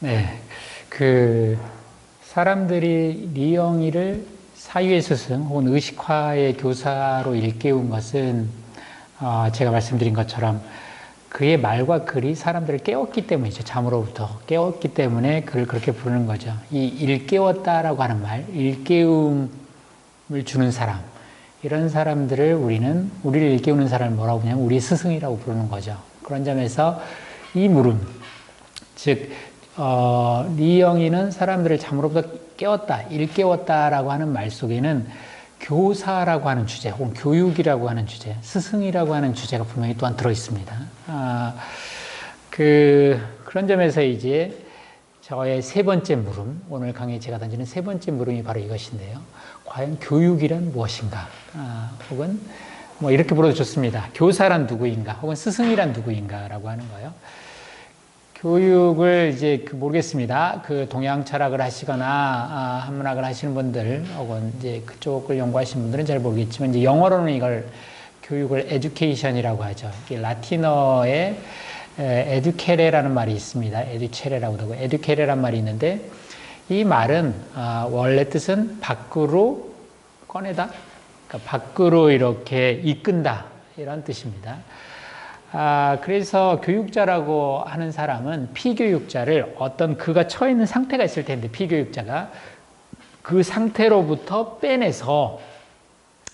네, 사람들이 리영이를 사유의 스승 혹은 의식화의 교사로 일깨운 것은 제가 말씀드린 것처럼 그의 말과 글이 사람들을 깨웠기 때문이죠. 잠으로부터 깨웠기 때문에 그를 그렇게 부르는 거죠. 이 일깨웠다라고 하는 말, 일깨움을 주는 사람, 이런 사람들을 우리를 일깨우는 사람을 뭐라고 부르냐면 우리 스승이라고 부르는 거죠. 그런 점에서 이 물음, 즉 리영이는 사람들을 잠으로부터 깨웠다, 일깨웠다라고 하는 말 속에는 교사라고 하는 주제, 혹은 교육이라고 하는 주제, 스승이라고 하는 주제가 분명히 또한 들어 있습니다. 그런 점에서 이제 저의 세 번째 물음, 오늘 강의에 제가 던지는 세 번째 물음이 바로 이것인데요. 과연 교육이란 무엇인가? 혹은 뭐 이렇게 불러도 좋습니다. 교사란 누구인가? 혹은 스승이란 누구인가라고 하는 거예요. 교육을 이제 모르겠습니다. 동양 철학을 하시거나 한문학을 하시는 분들 혹은 이제 그쪽을 연구하시는 분들은 잘 모르겠지만 이제 영어로는 이걸 교육을 education이라고 하죠. 이게 라틴어에 educare라는 말이 있습니다. educare라고 하고 educare란 말이 있는데 이 말은 원래 뜻은 밖으로 꺼내다, 그러니까 밖으로 이렇게 이끈다 이런 뜻입니다. 그래서 교육자라고 하는 사람은 피교육자를 어떤 그가 처해 있는 상태가 있을 텐데 피교육자가 그 상태로부터 빼내서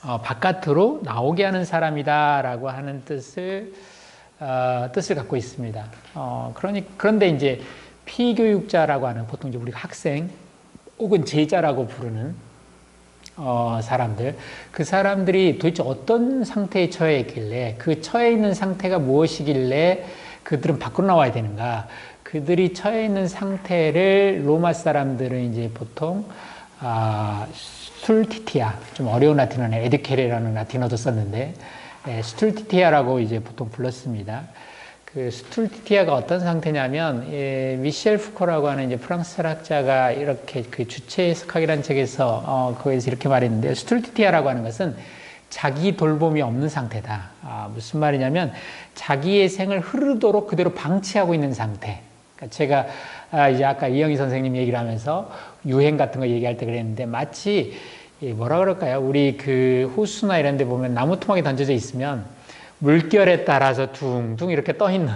바깥으로 나오게 하는 사람이다라고 하는 뜻을 갖고 있습니다. 그런데 이제 피교육자라고 하는 보통 이제 우리가 학생 혹은 제자라고 부르는 사람들, 그 사람들이 도대체 어떤 상태에 처해 있길래 그 처해 있는 상태가 무엇이길래 그들은 밖으로 나와야 되는가? 그들이 처해 있는 상태를 로마 사람들은 이제 보통 스툴티티아, 좀 어려운 라틴어네, 에듀케레라는 라틴어도 썼는데 스툴티티아라고 이제 보통 불렀습니다. 그 스툴티티아가 어떤 상태냐면 미셸 푸코라고 하는 이제 프랑스 철학자가 이렇게 그 주체의 해석학이라는 책에서 거기서 이렇게 말했는데 스툴티티아라고 하는 것은 자기 돌봄이 없는 상태다. 무슨 말이냐면 자기의 생을 흐르도록 그대로 방치하고 있는 상태. 그러니까 제가 이제 아까 이영희 선생님 얘기를 하면서 유행 같은 거 얘기할 때 그랬는데 마치 뭐라 그럴까요? 우리 그 호수나 이런 데 보면 나무 토막이 던져져 있으면 물결에 따라서 둥둥 이렇게 떠 있는,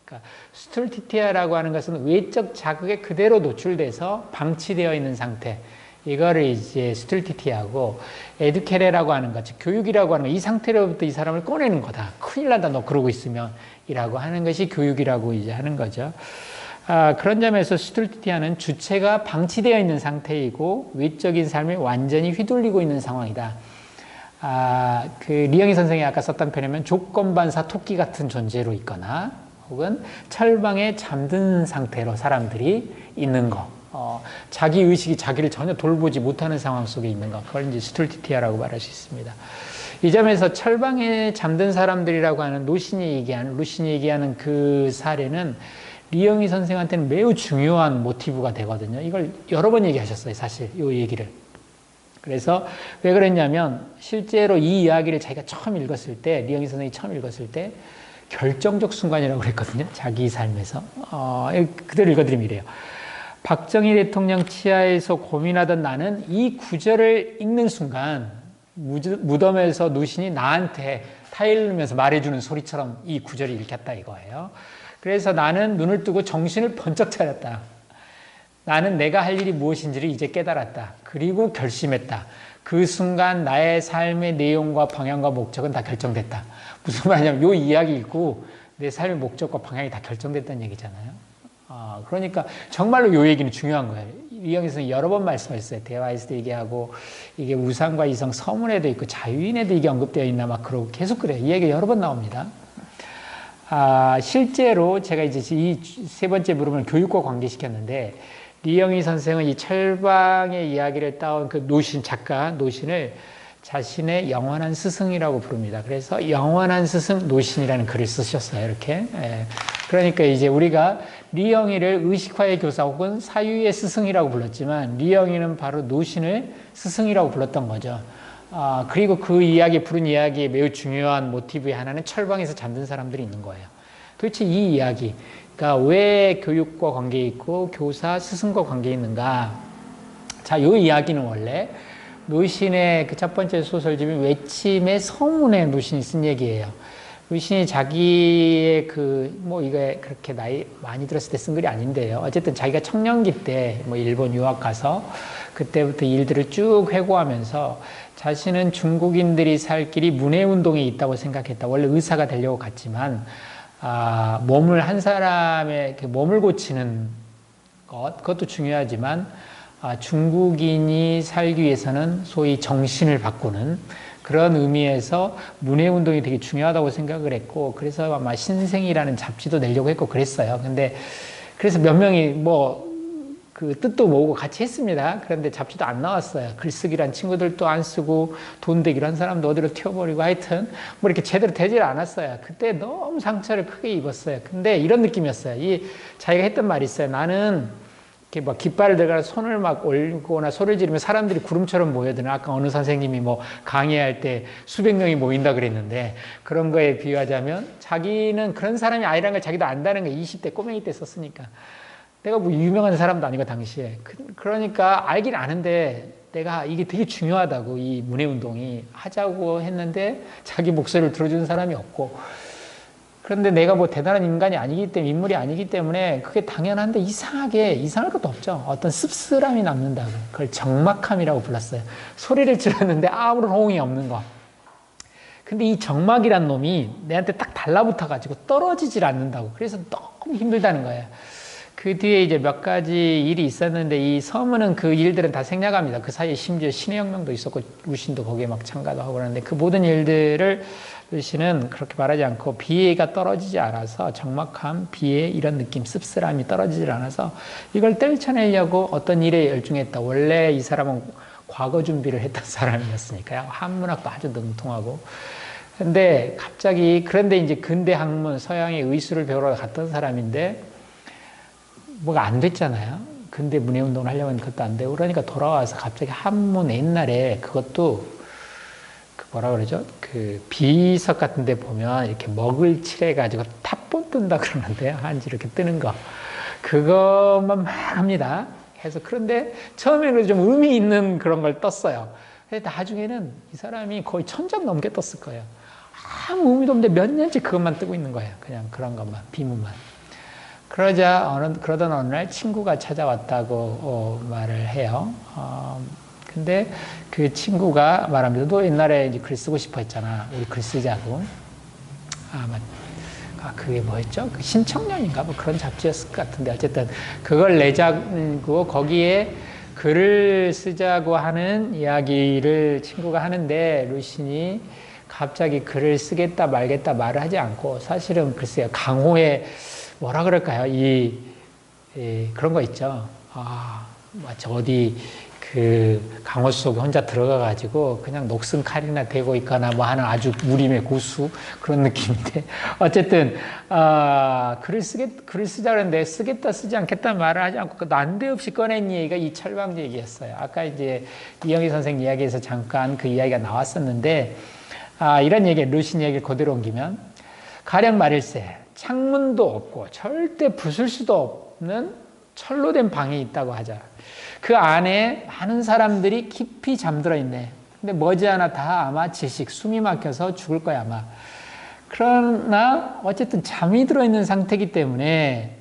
그러니까 스툴티티아라고 하는 것은 외적 자극에 그대로 노출돼서 방치되어 있는 상태, 이거를 이제 스툴티티아고, 에듀케레라고 하는 것, 즉 교육이라고 하는 것, 이 상태로부터 이 사람을 꺼내는 거다. 큰일 난다 너 그러고 있으면 이라고 하는 것이 교육이라고 이제 하는 거죠. 그런 점에서 스툴티티아는 주체가 방치되어 있는 상태이고 외적인 삶이 완전히 휘둘리고 있는 상황이다. 리영희 선생이 아까 썼던 표현이면 조건반사 토끼 같은 존재로 있거나 혹은 철방에 잠든 상태로 사람들이 있는 거, 자기 의식이 자기를 전혀 돌보지 못하는 상황 속에 있는 거, 그걸 이제 스툴티티아라고 말할 수 있습니다. 이 점에서 철방에 잠든 사람들이라고 하는 루신이 얘기하는 그 사례는 리영희 선생한테는 매우 중요한 모티브가 되거든요. 이걸 여러 번 얘기하셨어요, 사실 이 얘기를. 그래서 왜 그랬냐면 실제로 이 이야기를 자기가 처음 읽었을 때, 리영희 선생이 처음 읽었을 때 결정적 순간이라고 그랬거든요. 자기 삶에서. 그대로 읽어드리면 이래요. 박정희 대통령 치하에서 고민하던 나는 이 구절을 읽는 순간 무덤에서 누신이 나한테 타일르면서 말해주는 소리처럼 이 구절을 읽혔다 이거예요. 그래서 나는 눈을 뜨고 정신을 번쩍 차렸다. 나는 내가 할 일이 무엇인지를 이제 깨달았다. 그리고 결심했다. 그 순간 나의 삶의 내용과 방향과 목적은 다 결정됐다. 무슨 말이냐면 이 이야기 읽고 내 삶의 목적과 방향이 다 결정됐다는 얘기잖아요. 그러니까 정말로 이 얘기는 중요한 거예요. 이영희 선생님이 여러 번 말씀하셨어요. 대화에서도 얘기하고 이게 우상과 이성 서문에도 있고 자유인에도 이게 언급되어 있나 막 그러고 계속 그래요. 이 얘기 여러 번 나옵니다. 실제로 제가 이제 이 세 번째 물음을 교육과 관계시켰는데 리영희 선생은 이 철방의 이야기를 따온 그 작가 노신을 자신의 영원한 스승이라고 부릅니다. 그래서 영원한 스승 노신이라는 글을 쓰셨어요. 이렇게. 그러니까 이제 우리가 리영희를 의식화의 교사 혹은 사유의 스승이라고 불렀지만 리영희는 바로 노신을 스승이라고 불렀던 거죠. 그리고 그 부른 이야기의 매우 중요한 모티브의 하나는 철방에서 잠든 사람들이 있는 거예요. 도대체 이 이야기, 그러니까 왜 교육과 관계 있고 교사, 스승과 관계 있는가? 자, 이 이야기는 원래 노신의 그 첫 번째 소설집인 외침의 서문에 노신이 쓴 얘기예요. 노신이 자기의 이게 그렇게 나이 많이 들었을 때 쓴 글이 아닌데요. 어쨌든 자기가 청년기 때 일본 유학 가서 그때부터 일들을 쭉 회고하면서 자신은 중국인들이 살 길이 문해운동에 있다고 생각했다. 원래 의사가 되려고 갔지만, 몸을 한 사람의 몸을 고치는 그것도 중요하지만, 중국인이 살기 위해서는 소위 정신을 바꾸는 그런 의미에서 문해운동이 되게 중요하다고 생각을 했고, 그래서 아마 신생이라는 잡지도 내려고 했고 그랬어요. 근데 그래서 몇 명이 그 뜻도 모으고 같이 했습니다. 그런데 잡지도 안 나왔어요. 글쓰기란 친구들도 안 쓰고 돈 되기로 한 사람도 어디로 튀어버리고 하여튼 이렇게 제대로 되질 않았어요. 그때 너무 상처를 크게 입었어요. 근데 이런 느낌이었어요. 자기가 했던 말이 있어요. 나는 이렇게 깃발을 들고 손을 올리거나 소리를 지르면 사람들이 구름처럼 모여드는, 아까 어느 선생님이 강의할 때 수백 명이 모인다 그랬는데, 그런 거에 비유하자면 자기는 그런 사람이 아니라는 걸 자기도 안다는 거예요. 20대 꼬맹이 때 썼으니까. 내가 유명한 사람도 아니고 당시에. 그러니까 알긴 아는데 내가 이게 되게 중요하다고, 이 문해운동이 하자고 했는데 자기 목소리를 들어주는 사람이 없고, 그런데 내가 대단한 인간이 아니기 때문에, 인물이 아니기 때문에 그게 당연한데 이상할 것도 없죠. 어떤 씁쓸함이 남는다고. 그걸 적막함이라고 불렀어요. 소리를 질렀는데 아무런 호응이 없는 거. 근데 이 적막이란 놈이 내한테 딱 달라붙어가지고 떨어지질 않는다고. 그래서 너무 힘들다는 거예요. 그 뒤에 이제 몇 가지 일이 있었는데, 이 서문은 그 일들은 다 생략합니다. 그 사이에 심지어 신의 혁명도 있었고 루신도 거기에 참가도 하고 그러는데, 그 모든 일들을 루신은 그렇게 말하지 않고, 비애가 떨어지지 않아서, 적막함, 비애 이런 느낌, 씁쓸함이 떨어지질 않아서 이걸 떨쳐내려고 어떤 일에 열중했다. 원래 이 사람은 과거 준비를 했던 사람이었으니까요. 한문학도 아주 능통하고. 그런데 이제 근대 학문, 서양의 의술을 배우러 갔던 사람인데 뭐가 안 됐잖아요. 근데 문해운동을 하려고 하면 그것도 안 되고, 그러니까 돌아와서 갑자기 한문, 옛날에 그것도 비석 같은 데 보면 이렇게 먹을 칠해가지고 탑본 뜬다 그러는데요. 한지 이렇게 뜨는 거. 그것만 막 합니다. 해서, 그런데 처음에는 좀 의미 있는 그런 걸 떴어요. 근데 나중에는 이 사람이 거의 1000장 넘게 떴을 거예요. 아무 의미도 없는데 몇 년째 그것만 뜨고 있는 거예요. 그냥 그런 것만, 비문만. 그러던 어느 날 친구가 찾아왔다고 말을 해요. 근데 그 친구가 말합니다. 너 옛날에 이제 글 쓰고 싶어 했잖아. 우리 글 쓰자고. 그게 뭐였죠? 그 신청년인가? 그런 잡지였을 것 같은데. 어쨌든 그걸 내자고 거기에 글을 쓰자고 하는 이야기를 친구가 하는데, 루신이 갑자기 글을 쓰겠다 말겠다 말을 하지 않고, 사실은 글쎄요, 강호의 뭐라 그럴까요? 그런 거 있죠. 마치 어디 강호 속에 혼자 들어가가지고 그냥 녹슨 칼이나 대고 있거나 하는 아주 무림의 고수, 그런 느낌인데. 어쨌든, 글을 쓰자 그랬는데 쓰겠다 쓰지 않겠다 말을 하지 않고 난데없이 꺼낸 얘기가 이 철방 얘기였어요. 아까 이제 이영희 선생 이야기에서 잠깐 그 이야기가 나왔었는데, 이런 얘기, 루신 얘기를 그대로 옮기면, 가령 말일세, 창문도 없고 절대 부술 수도 없는 철로 된 방이 있다고 하자. 그 안에 많은 사람들이 깊이 잠들어 있네. 근데 머지않아 다 아마 숨이 막혀서 죽을 거야 아마. 그러나 어쨌든 잠이 들어있는 상태이기 때문에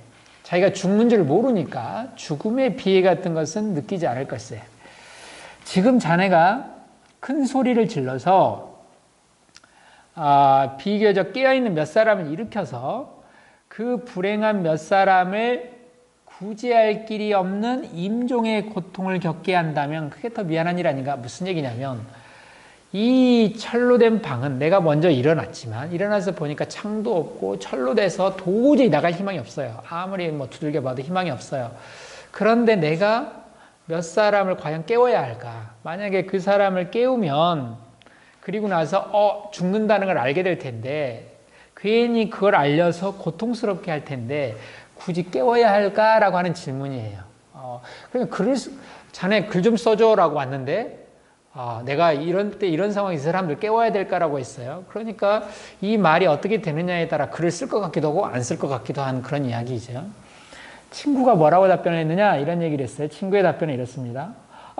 자기가 죽는 줄 모르니까 죽음의 비애 같은 것은 느끼지 않을 것이에요. 지금 자네가 큰 소리를 질러서 비교적 깨어있는 몇 사람을 일으켜서 그 불행한 몇 사람을 구제할 길이 없는 임종의 고통을 겪게 한다면 그게 더 미안한 일 아닌가? 무슨 얘기냐면, 이 철로 된 방은 내가 먼저 일어났지만, 일어나서 보니까 창도 없고 철로 돼서 도저히 나갈 희망이 없어요. 아무리 두들겨 봐도 희망이 없어요. 그런데 내가 몇 사람을 과연 깨워야 할까? 만약에 그 사람을 깨우면, 그리고 나서 죽는다는 걸 알게 될 텐데, 괜히 그걸 알려서 고통스럽게 할 텐데 굳이 깨워야 할까라고 하는 질문이에요. 그러니까 자네 글 좀 써줘라고 왔는데, 내가 이런 때 이런 상황에서 사람들 깨워야 될까라고 했어요. 그러니까 이 말이 어떻게 되느냐에 따라 글을 쓸 것 같기도 하고 안 쓸 것 같기도 한 그런 이야기죠. 친구가 뭐라고 답변했느냐 이런 얘기를 했어요. 친구의 답변은 이렇습니다.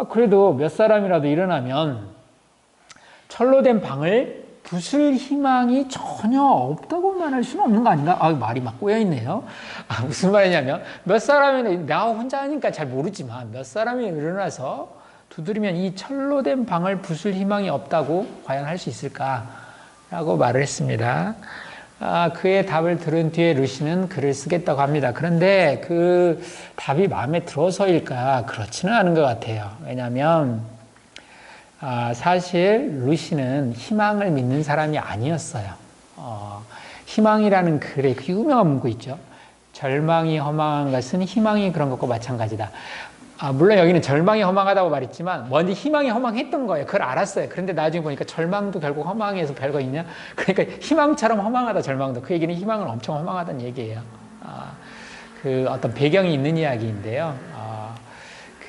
그래도 몇 사람이라도 일어나면 철로 된 방을 부술 희망이 전혀 없다고 말할 수는 없는 거 아닌가? 말이 막 꼬여있네요. 무슨 말이냐면 몇 사람이 나 혼자 하니까 잘 모르지만 몇 사람이 일어나서 두드리면 이 철로 된 방을 부술 희망이 없다고 과연 할 수 있을까라고 말을 했습니다. 그의 답을 들은 뒤에 루시는 글을 쓰겠다고 합니다. 그런데 그 답이 마음에 들어서일까? 그렇지는 않은 것 같아요. 왜냐하면 사실 루시는 희망을 믿는 사람이 아니었어요. 희망이라는 글의 그 유명한 문구 있죠. 절망이 허망한 것은 희망이 그런 것과 마찬가지다. 물론 여기는 절망이 허망하다고 말했지만 먼저 희망이 허망했던 거예요. 그걸 알았어요. 그런데 나중에 보니까 절망도 결국 허망해서 별거 있냐? 그러니까 희망처럼 허망하다 절망도. 그 얘기는 희망은 엄청 허망하다는 얘기예요. 그 어떤 배경이 있는 이야기인데요.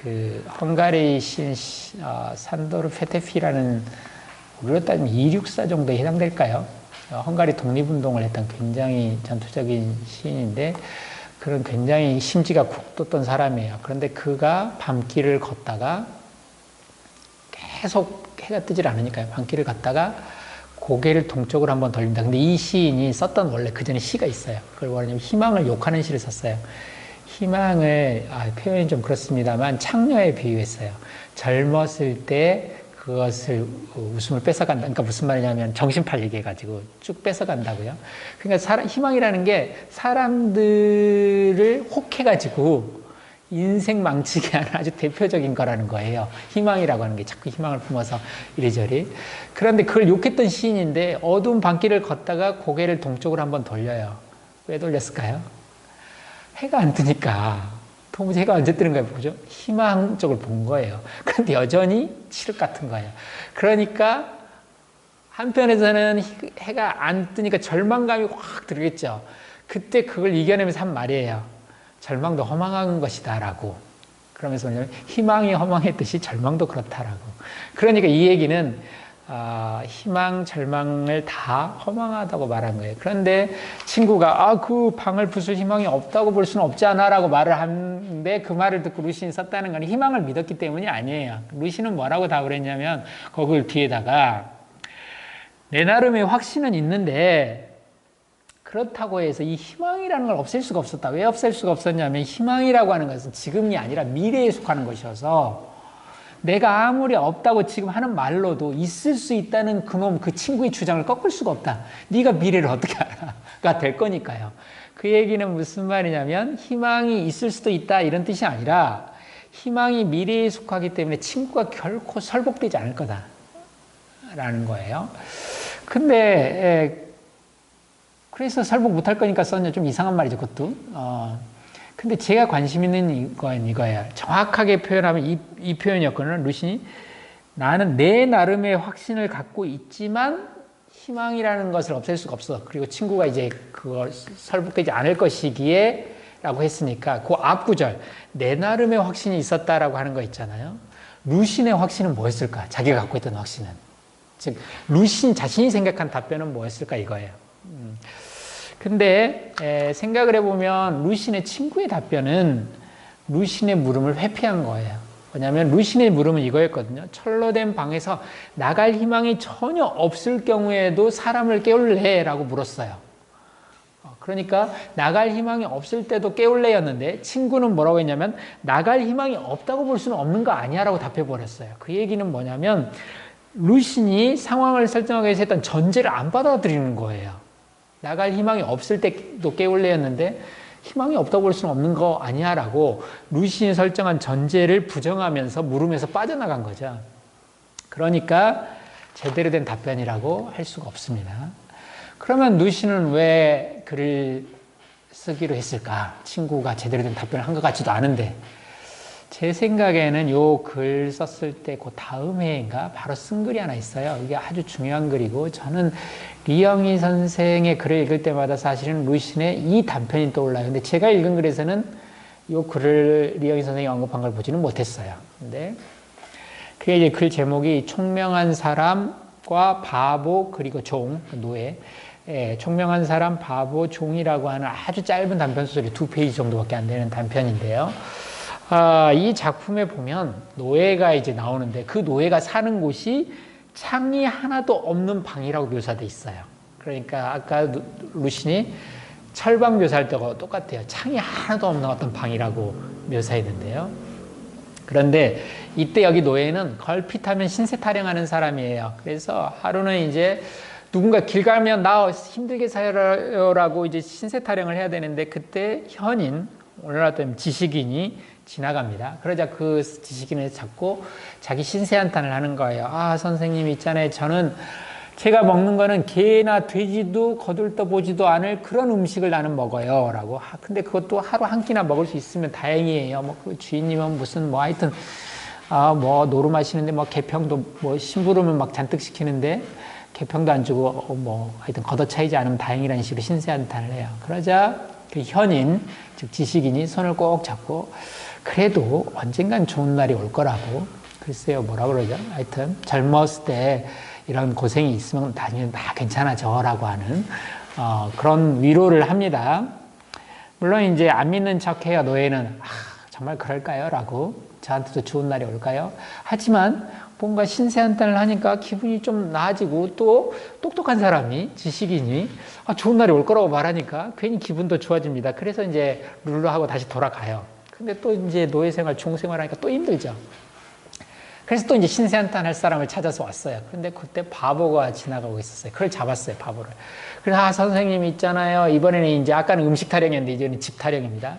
그 헝가리 시인 산도르 페테피라는 우리로 따지면 이륙사 정도에 해당될까요? 헝가리 독립운동을 했던 굉장히 전투적인 시인인데 그런 굉장히 심지가 굳었던 사람이에요. 그런데 그가 밤길을 걷다가 계속 해가 뜨질 않으니까요. 밤길을 걷다가 고개를 동쪽으로 한번 돌립니다. 근데 이 시인이 썼던 원래 그 전에 시가 있어요. 그걸 뭐냐면 희망을 욕하는 시를 썼어요. 희망을 표현이 좀 그렇습니다만 창녀에 비유했어요. 젊었을 때 그것을 웃음을 뺏어간다. 그러니까 무슨 말이냐면 정신 팔리게 해가지고 쭉 뺏어간다고요. 그러니까 희망이라는 게 사람들을 혹해가지고 인생 망치게 하는 아주 대표적인 거라는 거예요. 희망이라고 하는 게 자꾸 희망을 품어서 이리저리. 그런데 그걸 욕했던 시인인데 어두운 밤길을 걷다가 고개를 동쪽으로 한번 돌려요. 왜 돌렸을까요? 해가 안 뜨니까. 도무지 해가 언제 뜨는 거예요, 보죠? 희망 쪽을 본 거예요. 그런데 여전히 칠흑 같은 거예요. 그러니까 한편에서는 해가 안 뜨니까 절망감이 확 들겠죠. 그때 그걸 이겨내면서 한 말이에요. 절망도 허망한 것이다 라고. 그러면서 뭐냐면 희망이 허망했듯이 절망도 그렇다라고. 그러니까 이 얘기는 희망, 절망을 다 허망하다고 말한 거예요. 그런데 친구가 그 방을 부술 희망이 없다고 볼 수는 없지 않아 라고 말을 하는데 그 말을 듣고 루시는 썼다는 건 희망을 믿었기 때문이 아니에요. 루시는 뭐라고 답을 했냐면 거길 뒤에다가 내 나름의 확신은 있는데 그렇다고 해서 이 희망이라는 걸 없앨 수가 없었다. 왜 없앨 수가 없었냐면 희망이라고 하는 것은 지금이 아니라 미래에 속하는 것이어서 내가 아무리 없다고 지금 하는 말로도 있을 수 있다는 그 친구의 주장을 꺾을 수가 없다. 네가 미래를 어떻게 알아?가 될 거니까요. 그 얘기는 무슨 말이냐면 희망이 있을 수도 있다 이런 뜻이 아니라 희망이 미래에 속하기 때문에 친구가 결코 설복되지 않을 거다라는 거예요. 근데 그래서 설복 못할 거니까 썼냐 좀 이상한 말이죠, 그것도. 근데 제가 관심 있는 건 이거예요. 정확하게 표현하면 이 표현이었거든요. 루시니 나는 내 나름의 확신을 갖고 있지만 희망이라는 것을 없앨 수가 없어. 그리고 친구가 이제 그걸 설복되지 않을 것이기에 라고 했으니까 그 앞구절 내 나름의 확신이 있었다라고 하는 거 있잖아요. 루신의 확신은 뭐였을까? 자기가 갖고 있던 확신은. 즉 루신 자신이 생각한 답변은 뭐였을까 이거예요. 근데 생각을 해보면 루신의 친구의 답변은 루신의 물음을 회피한 거예요. 왜냐하면 루신의 물음은 이거였거든요. 철로 된 방에서 나갈 희망이 전혀 없을 경우에도 사람을 깨울래? 라고 물었어요. 그러니까 나갈 희망이 없을 때도 깨울래였는데 친구는 뭐라고 했냐면 나갈 희망이 없다고 볼 수는 없는 거 아니야 라고 답해버렸어요. 그 얘기는 뭐냐면 루신이 상황을 설정하기 위해서 했던 전제를 안 받아들이는 거예요. 나갈 희망이 없을 때도 깨울래였는데 희망이 없다고 볼 수는 없는 거 아니야 라고 루신이 설정한 전제를 부정하면서 물음에서 빠져나간 거죠. 그러니까 제대로 된 답변이라고 할 수가 없습니다. 그러면 루신은 왜 글을 쓰기로 했을까? 친구가 제대로 된 답변을 한 것 같지도 않은데 제 생각에는 요 글 썼을 때 그 다음 해인가 바로 쓴 글이 하나 있어요. 이게 아주 중요한 글이고 저는 리영희 선생의 글을 읽을 때마다 사실은 루신의 이 단편이 떠올라요. 근데 제가 읽은 글에서는 요 글을 리영희 선생이 언급한 걸 보지는 못했어요. 근데 그게 이제 글 제목이 총명한 사람과 바보 그리고 종, 노예. 예, 총명한 사람, 바보, 종이라고 하는 아주 짧은 단편 소설이 2페이지 정도밖에 안 되는 단편인데요. 이 작품에 보면 노예가 이제 나오는데 그 노예가 사는 곳이 창이 하나도 없는 방이라고 묘사돼 있어요. 그러니까 아까 루신이 철방 묘사할 때가 똑같아요. 창이 하나도 없는 어떤 방이라고 묘사했는데요. 그런데 이때 여기 노예는 걸핏하면 신세 타령하는 사람이에요. 그래서 하루는 이제 누군가 길 가면 나 힘들게 살아요라고 이제 신세 타령을 해야 되는데 그때 현인, 오늘날 따지면 지식인이 지나갑니다. 그러자 그 지식인을 잡고 자기 신세 한탄을 하는 거예요. 아, 선생님 있잖아요. 저는 제가 먹는 거는 개나 돼지도 거들떠보지도 않을 그런 음식을 나는 먹어요. 라고. 근데 그것도 하루 한 끼나 먹을 수 있으면 다행이에요. 뭐, 그 주인님은 무슨 뭐 하여튼, 뭐, 노름하시는데 뭐, 개평도 뭐, 심부름을 막 잔뜩 시키는데, 개평도 안 주고, 뭐, 하여튼 걷어차이지 않으면 다행이라는 식으로 신세한탄을 해요. 그러자 그 현인, 즉 지식인이 손을 꼭 잡고, 그래도 언젠간 좋은 날이 올 거라고. 글쎄요, 뭐라 그러죠? 하여튼, 젊었을 때 이런 고생이 있으면 나중에 다 괜찮아져라고 하는, 그런 위로를 합니다. 물론 이제 안 믿는 척 해요, 노예는. 정말 그럴까요? 라고. 저한테도 좋은 날이 올까요? 하지만 뭔가 신세한탄을 하니까 기분이 좀 나아지고 또 똑똑한 사람이, 지식인이 좋은 날이 올 거라고 말하니까 괜히 기분도 좋아집니다. 그래서 이제 룰루 하고 다시 돌아가요. 근데 또 이제 노예 생활, 종생활 하니까 또 힘들죠. 그래서 또 이제 신세한탄 할 사람을 찾아서 왔어요. 그런데 그때 바보가 지나가고 있었어요. 그걸 잡았어요, 바보를. 그래서 선생님 있잖아요. 이번에는 이제 아까는 음식 타령이었는데 이제는 집 타령입니다.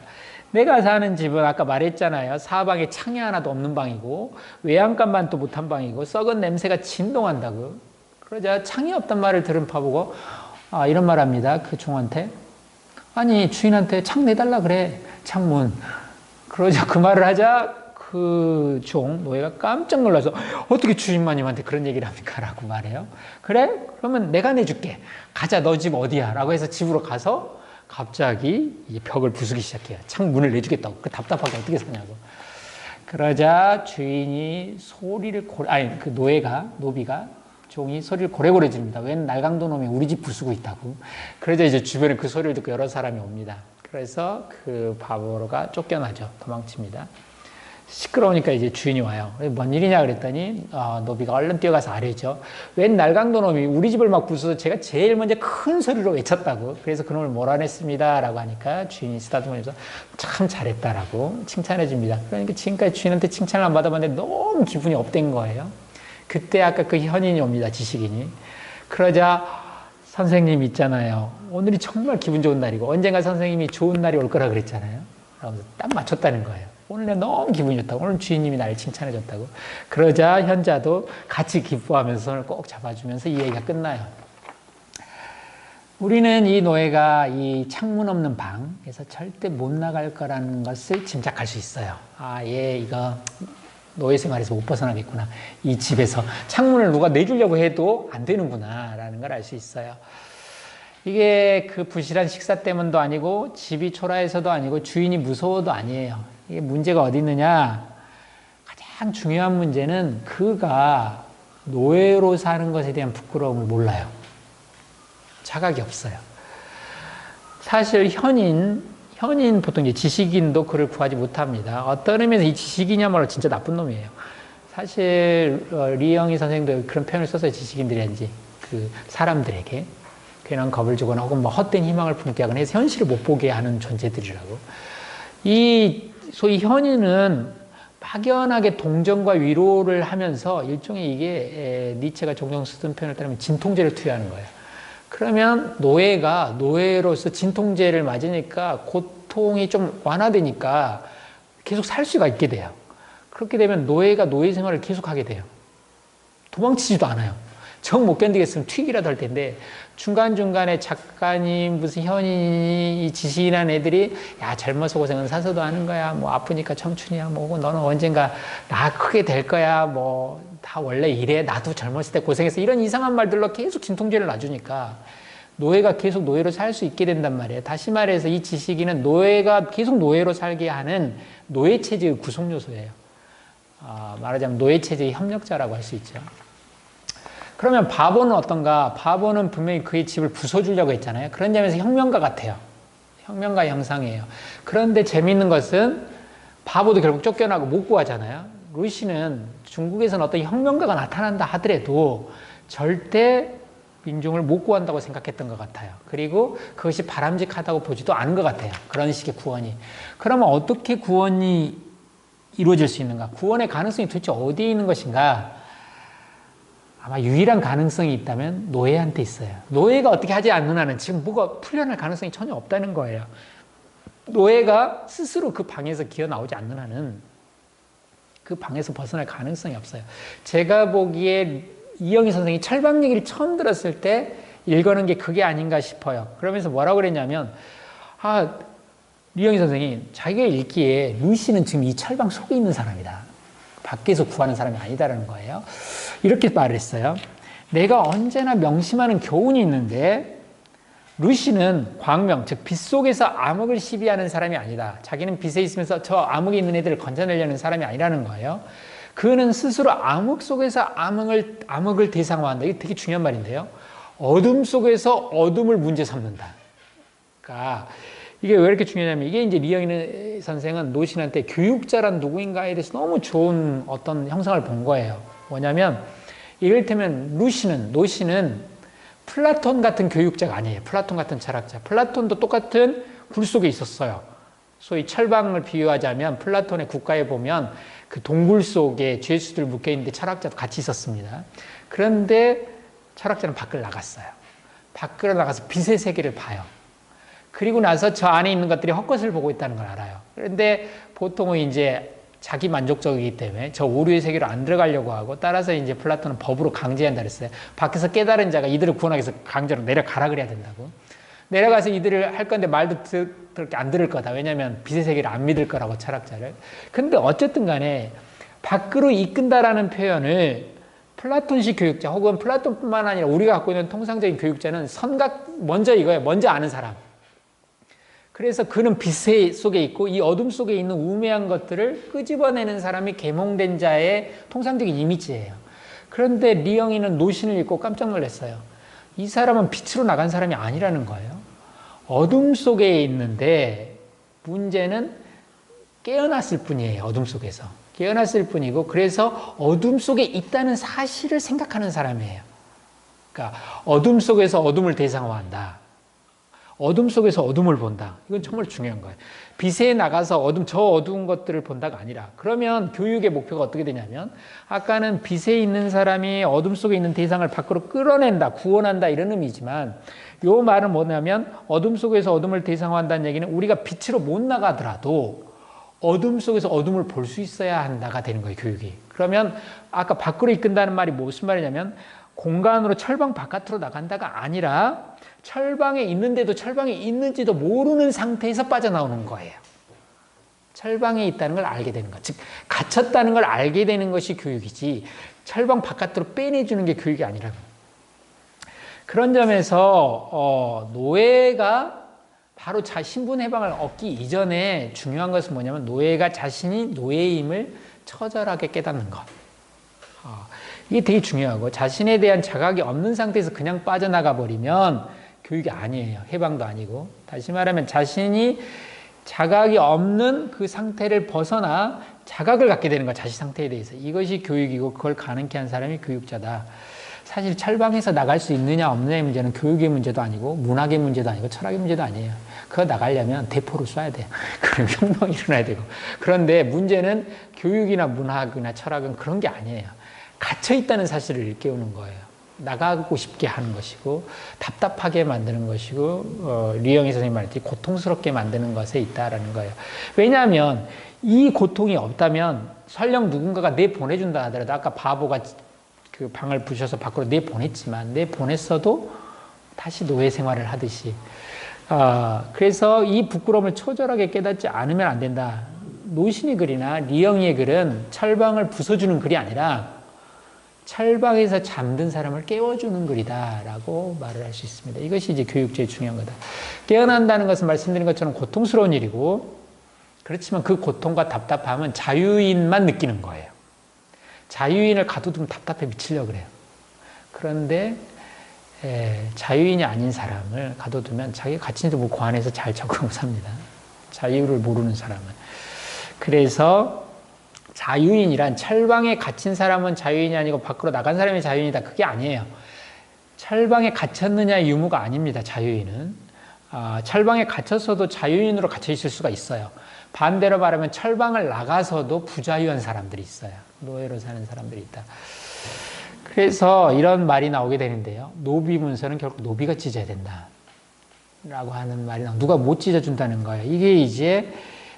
내가 사는 집은 아까 말했잖아요. 사방에 창이 하나도 없는 방이고 외양간만도 못한 방이고 썩은 냄새가 진동한다고. 그러자 창이 없단 말을 들은 바보가 이런 말 합니다. 그 종한테. 아니 주인한테 창 내달라 그래. 창문. 그러자 그 말을 하자 그 종, 노예가 깜짝 놀라서 어떻게 주인마님한테 그런 얘기를 합니까? 라고 말해요. 그래? 그러면 내가 내줄게. 가자, 너 집 어디야? 라고 해서 집으로 가서 갑자기 이 벽을 부수기 시작해요. 창문을 내주겠다고. 그 답답하게 어떻게 사냐고. 그러자 주인이 그 노비가 종이 소리를 고래고래 지릅니다. 웬 날강도 놈이 우리 집 부수고 있다고. 그러자 이제 주변에 그 소리를 듣고 여러 사람이 옵니다. 그래서 그 바보가 쫓겨나죠. 도망칩니다. 시끄러우니까 이제 주인이 와요. 뭔 일이냐 그랬더니 노비가 얼른 뛰어가서 아뢰죠. 웬 날강도 놈이 우리 집을 막 부숴서 제가 제일 먼저 큰 소리로 외쳤다고. 그래서 그놈을 몰아냈습니다. 라고 하니까 주인이 쓰다듬으면서 참 잘했다라고 칭찬해 줍니다. 그러니까 지금까지 주인한테 칭찬을 안 받아봤는데 너무 기분이 업된 거예요. 그때 아까 그 현인이 옵니다. 지식인이. 그러자 선생님 있잖아요. 오늘이 정말 기분 좋은 날이고 언젠가 선생님이 좋은 날이 올 거라 그랬잖아요. 그러면서 딱 맞췄다는 거예요. 오늘 내가 너무 기분이 좋다고. 오늘 주인님이 나를 칭찬해 줬다고. 그러자 현자도 같이 기뻐하면서 손을 꼭 잡아주면서 이 얘기가 끝나요. 우리는 이 노예가 이 창문 없는 방에서 절대 못 나갈 거라는 것을 짐작할 수 있어요. 얘 이거 노예 생활에서 못 벗어나겠구나. 이 집에서 창문을 누가 내주려고 해도 안 되는구나 라는 걸 알 수 있어요. 이게 그 부실한 식사 때문도 아니고 집이 초라해서도 아니고 주인이 무서워도 아니에요. 이게 문제가 어디 있느냐? 가장 중요한 문제는 그가 노예로 사는 것에 대한 부끄러움을 몰라요. 자각이 없어요. 사실 현인 보통 이제 지식인도 그를 구하지 못합니다. 어떤 의미에서 이 지식인이야말로 진짜 나쁜 놈이에요. 사실 리영희 선생도 그런 표현을 썼어요. 지식인들이란지 그 사람들에게 괜한 겁을 주거나 혹은 뭐 헛된 희망을 품게 하거나 해서 현실을 못 보게 하는 존재들이라고. 이 소위 현인은 막연하게 동정과 위로를 하면서 일종의 이게 니체가 종종 쓰던 표현을 따르면 진통제를 투여하는 거예요. 그러면 노예가 노예로서 진통제를 맞으니까 고통이 좀 완화되니까 계속 살 수가 있게 돼요. 그렇게 되면 노예가 노예 생활을 계속하게 돼요. 도망치지도 않아요. 정 못 견디겠으면 튀기라도 할 텐데 중간중간에 작가님 무슨 현인이 지식이란 애들이 야 젊어서 고생은 사서도 하는 거야. 뭐 아프니까 청춘이야. 뭐 너는 언젠가 나 크게 될 거야. 뭐 다 원래 이래. 나도 젊었을 때 고생했어. 이런 이상한 말들로 계속 진통제를 놔주니까 노예가 계속 노예로 살 수 있게 된단 말이에요. 다시 말해서 이 지식인은 노예가 계속 노예로 살게 하는 노예 체제의 구성 요소예요. 말하자면 노예체제의 협력자라고 할 수 있죠. 그러면 바보는 어떤가? 바보는 분명히 그의 집을 부숴주려고 했잖아요. 그런 점에서 혁명가 같아요. 혁명가의 형상이에요. 그런데 재미있는 것은 바보도 결국 쫓겨나고 못 구하잖아요. 루시는 중국에서는 어떤 혁명가가 나타난다 하더라도 절대 민중을 못 구한다고 생각했던 것 같아요. 그리고 그것이 바람직하다고 보지도 않은 것 같아요. 그런 식의 구원이. 그러면 어떻게 구원이 이루어질 수 있는가? 구원의 가능성이 도대체 어디에 있는 것인가? 아마 유일한 가능성이 있다면 노예한테 있어요. 노예가 어떻게 하지 않는 한은 지금 뭐가 풀려날 가능성이 전혀 없다는 거예요. 노예가 스스로 그 방에서 기어 나오지 않는 한은 그 방에서 벗어날 가능성이 없어요. 제가 보기에 이영희 선생이 철방 얘기를 처음 들었을 때 읽어낸 게 그게 아닌가 싶어요. 그러면서 뭐라고 그랬냐면, 이영희 선생이 자기가 읽기에 루시는 지금 이 철방 속에 있는 사람이다. 밖에서 구하는 사람이 아니다라는 거예요. 이렇게 말을 했어요. 내가 언제나 명심하는 교훈이 있는데 루시는 광명, 즉 빛 속에서 암흑을 시비하는 사람이 아니다. 자기는 빛에 있으면서 저 암흑에 있는 애들을 건져내려는 사람이 아니라는 거예요. 그는 스스로 암흑 속에서 암흑을 대상화한다. 이게 되게 중요한 말인데요. 어둠 속에서 어둠을 문제 삼는다. 그러니까 이게 왜 이렇게 중요하냐면 이게 이제 리영희 선생은 노신한테 교육자란 누구인가에 대해서 너무 좋은 어떤 형상을 본 거예요. 뭐냐면 이를테면 노시는 플라톤 같은 교육자가 아니에요. 플라톤 같은 철학자. 플라톤도 똑같은 굴 속에 있었어요. 소위 철방을 비유하자면 플라톤의 국가에 보면 그 동굴 속에 죄수들 묶여있는데 철학자도 같이 있었습니다. 그런데 철학자는 밖을 나갔어요. 밖으로 나가서 빛의 세계를 봐요. 그리고 나서 저 안에 있는 것들이 헛것을 보고 있다는 걸 알아요. 그런데 보통은 이제 자기 만족적이기 때문에 저 오류의 세계로 안 들어가려고 하고, 따라서 이제 플라톤은 법으로 강제한다 그랬어요. 밖에서 깨달은 자가 이들을 구원하기 위해서 강제로 내려가라 그래야 된다고. 내려가서 이들을 할 건데 말도 그렇게 안 들을 거다. 왜냐하면 빛의 세계를 안 믿을 거라고, 철학자를. 근데 어쨌든 간에 밖으로 이끈다라는 표현을 플라톤식 교육자 혹은 플라톤뿐만 아니라 우리가 갖고 있는 통상적인 교육자는 먼저 이거예요. 먼저 아는 사람. 그래서 그는 빛 속에 있고 이 어둠 속에 있는 우매한 것들을 끄집어내는 사람이 계몽된 자의 통상적인 이미지예요. 그런데 리영이는 노신을 읽고 깜짝 놀랐어요. 이 사람은 빛으로 나간 사람이 아니라는 거예요. 어둠 속에 있는데 문제는 깨어났을 뿐이에요. 어둠 속에서. 깨어났을 뿐이고, 그래서 어둠 속에 있다는 사실을 생각하는 사람이에요. 그러니까 어둠 속에서 어둠을 대상화한다. 어둠 속에서 어둠을 본다. 이건 정말 중요한 거예요. 빛에 나가서 저 어두운 것들을 본다가 아니라, 그러면 교육의 목표가 어떻게 되냐면, 아까는 빛에 있는 사람이 어둠 속에 있는 대상을 밖으로 끌어낸다, 구원한다, 이런 의미지만, 요 말은 뭐냐면 어둠 속에서 어둠을 대상화한다는 얘기는 우리가 빛으로 못 나가더라도 어둠 속에서 어둠을 볼 수 있어야 한다가 되는 거예요, 교육이. 그러면 아까 밖으로 이끈다는 말이 무슨 말이냐면 공간으로 철방 바깥으로 나간다가 아니라 철방에 있는데도 철방에 있는지도 모르는 상태에서 빠져나오는 거예요. 철방에 있다는 걸 알게 되는 것. 즉, 갇혔다는 걸 알게 되는 것이 교육이지, 철방 바깥으로 빼내주는 게 교육이 아니라고. 그런 점에서 노예가 바로 신분 해방을 얻기 이전에 중요한 것은 뭐냐면 노예가 자신이 노예임을 처절하게 깨닫는 것. 이게 되게 중요하고, 자신에 대한 자각이 없는 상태에서 그냥 빠져나가 버리면 교육이 아니에요. 해방도 아니고. 다시 말하면 자신이 자각이 없는 그 상태를 벗어나 자각을 갖게 되는 거야, 자신 상태에 대해서. 이것이 교육이고, 그걸 가능케 한 사람이 교육자다. 사실 철방에서 나갈 수 있느냐 없느냐의 문제는 교육의 문제도 아니고 문학의 문제도 아니고 철학의 문제도 아니에요. 그거 나가려면 대포를 쏴야 돼요. 그럼 혁명이 일어나야 되고. 그런데 문제는 교육이나 문학이나 철학은 그런 게 아니에요. 갇혀있다는 사실을 일깨우는 거예요. 나가고 싶게 하는 것이고, 답답하게 만드는 것이고, 리영희 선생님 말했듯이 고통스럽게 만드는 것에 있다라는 거예요. 왜냐하면 이 고통이 없다면 설령 누군가가 내보내준다 하더라도, 아까 바보가 그 방을 부셔서 밖으로 내보냈지만, 내보냈어도 다시 노예 생활을 하듯이. 그래서 이 부끄러움을 초절하게 깨닫지 않으면 안 된다. 노신의 글이나 리영희의 글은 철방을 부숴주는 글이 아니라 철방에서 잠든 사람을 깨워주는 글이다라고 말을 할 수 있습니다. 이것이 이제 교육제의 중요한 거다. 깨어난다는 것은 말씀드린 것처럼 고통스러운 일이고, 그렇지만 그 고통과 답답함은 자유인만 느끼는 거예요. 자유인을 가둬두면 답답해 미치려고 그래요. 그런데 자유인이 아닌 사람을 가둬두면 자기 가치도 뭐 그 안에서 잘 적응하고 삽니다. 자유를 모르는 사람은. 그래서 자유인이란 철방에 갇힌 사람은 자유인이 아니고 밖으로 나간 사람이 자유인이다. 그게 아니에요. 철방에 갇혔느냐의 유무가 아닙니다. 자유인은. 철방에 갇혔어도 자유인으로 갇혀 있을 수가 있어요. 반대로 말하면 철방을 나가서도 부자유한 사람들이 있어요. 노예로 사는 사람들이 있다. 그래서 이런 말이 나오게 되는데요. 노비 문서는 결국 노비가 찢어야 된다. 라고 하는 말이 누가 못 찢어준다는 거예요. 이게 이제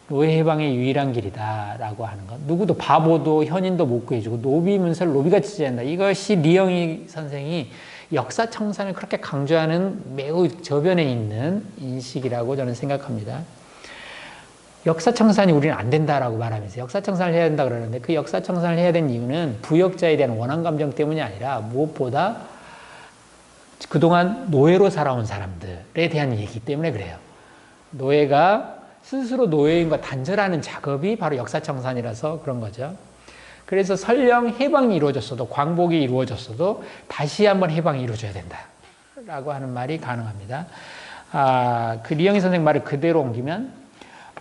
노예 해방의 유일한 길이다. 라고 하는 것. 누구도 바보도 현인도 못 구해주고 노비 문서를 노비가 찢어야 한다. 이것이 리영희 선생이 역사 청산을 그렇게 강조하는 매우 저변에 있는 인식이라고 저는 생각합니다. 역사 청산이 우리는 안 된다라고 말하면서 역사 청산을 해야 된다 그러는데 그 역사 청산을 해야 된 이유는 부역자에 대한 원한 감정 때문이 아니라 무엇보다 그동안 노예로 살아온 사람들에 대한 얘기 때문에 그래요. 노예가 스스로 노예인과 단절하는 작업이 바로 역사 청산이라서 그런 거죠. 그래서 설령 해방이 이루어졌어도 광복이 이루어졌어도 다시 한번 해방이 이루어져야 된다라고 하는 말이 가능합니다. 그 리영희 선생 말을 그대로 옮기면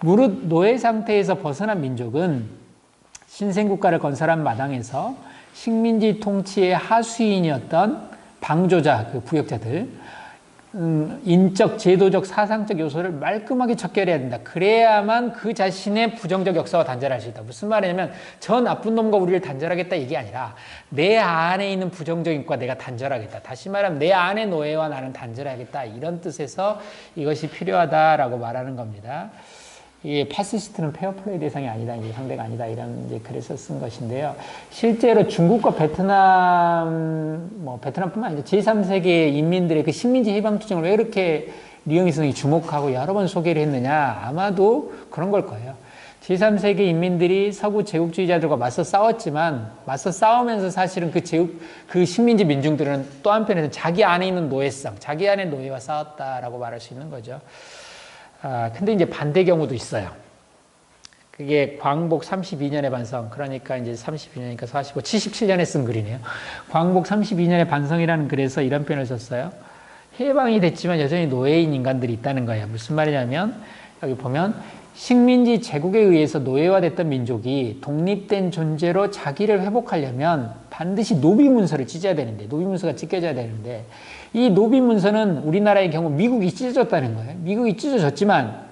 무릇 노예 상태에서 벗어난 민족은 신생국가를 건설한 마당에서 식민지 통치의 하수인이었던 방조자, 그 부역자들, 인적, 제도적, 사상적 요소를 말끔하게 척결해야 된다. 그래야만 그 자신의 부정적 역사와 단절할 수 있다. 무슨 말이냐면 저 나쁜 놈과 우리를 단절하겠다 이게 아니라 내 안에 있는 부정적인 것과 내가 단절하겠다. 다시 말하면 내 안의 노예와 나는 단절하겠다. 이런 뜻에서 이것이 필요하다라고 말하는 겁니다. 이게 파시스트는 페어플레이 대상이 아니다, 이제 상대가 아니다, 이런 이제 글에서 쓴 것인데요. 실제로 중국과 베트남, 베트남뿐만 아니라 제3세계 인민들의 그 식민지 해방 투쟁을 왜 이렇게 리영희 선생이 주목하고 여러 번 소개를 했느냐? 아마도 그런 걸 거예요. 제3세계 인민들이 서구 제국주의자들과 맞서 싸웠지만, 맞서 싸우면서 사실은 그 식민지 민중들은 또 한편에서 자기 안에 있는 노예성, 자기 안의 노예와 싸웠다라고 말할 수 있는 거죠. 근데 이제 반대 경우도 있어요. 그게 광복 32년의 반성, 그러니까 이제 32년이니까 45, 77년에 쓴 글이네요. 광복 32년의 반성이라는 글에서 이런 표현을 썼어요. 해방이 됐지만 여전히 노예인 인간들이 있다는 거예요. 무슨 말이냐면, 여기 보면, 식민지 제국에 의해서 노예화됐던 민족이 독립된 존재로 자기를 회복하려면 반드시 노비 문서를 찢어야 되는데, 노비 문서가 찢겨져야 되는데, 이 노비 문서는 우리나라의 경우 미국이 찢어졌다는 거예요. 미국이 찢어졌지만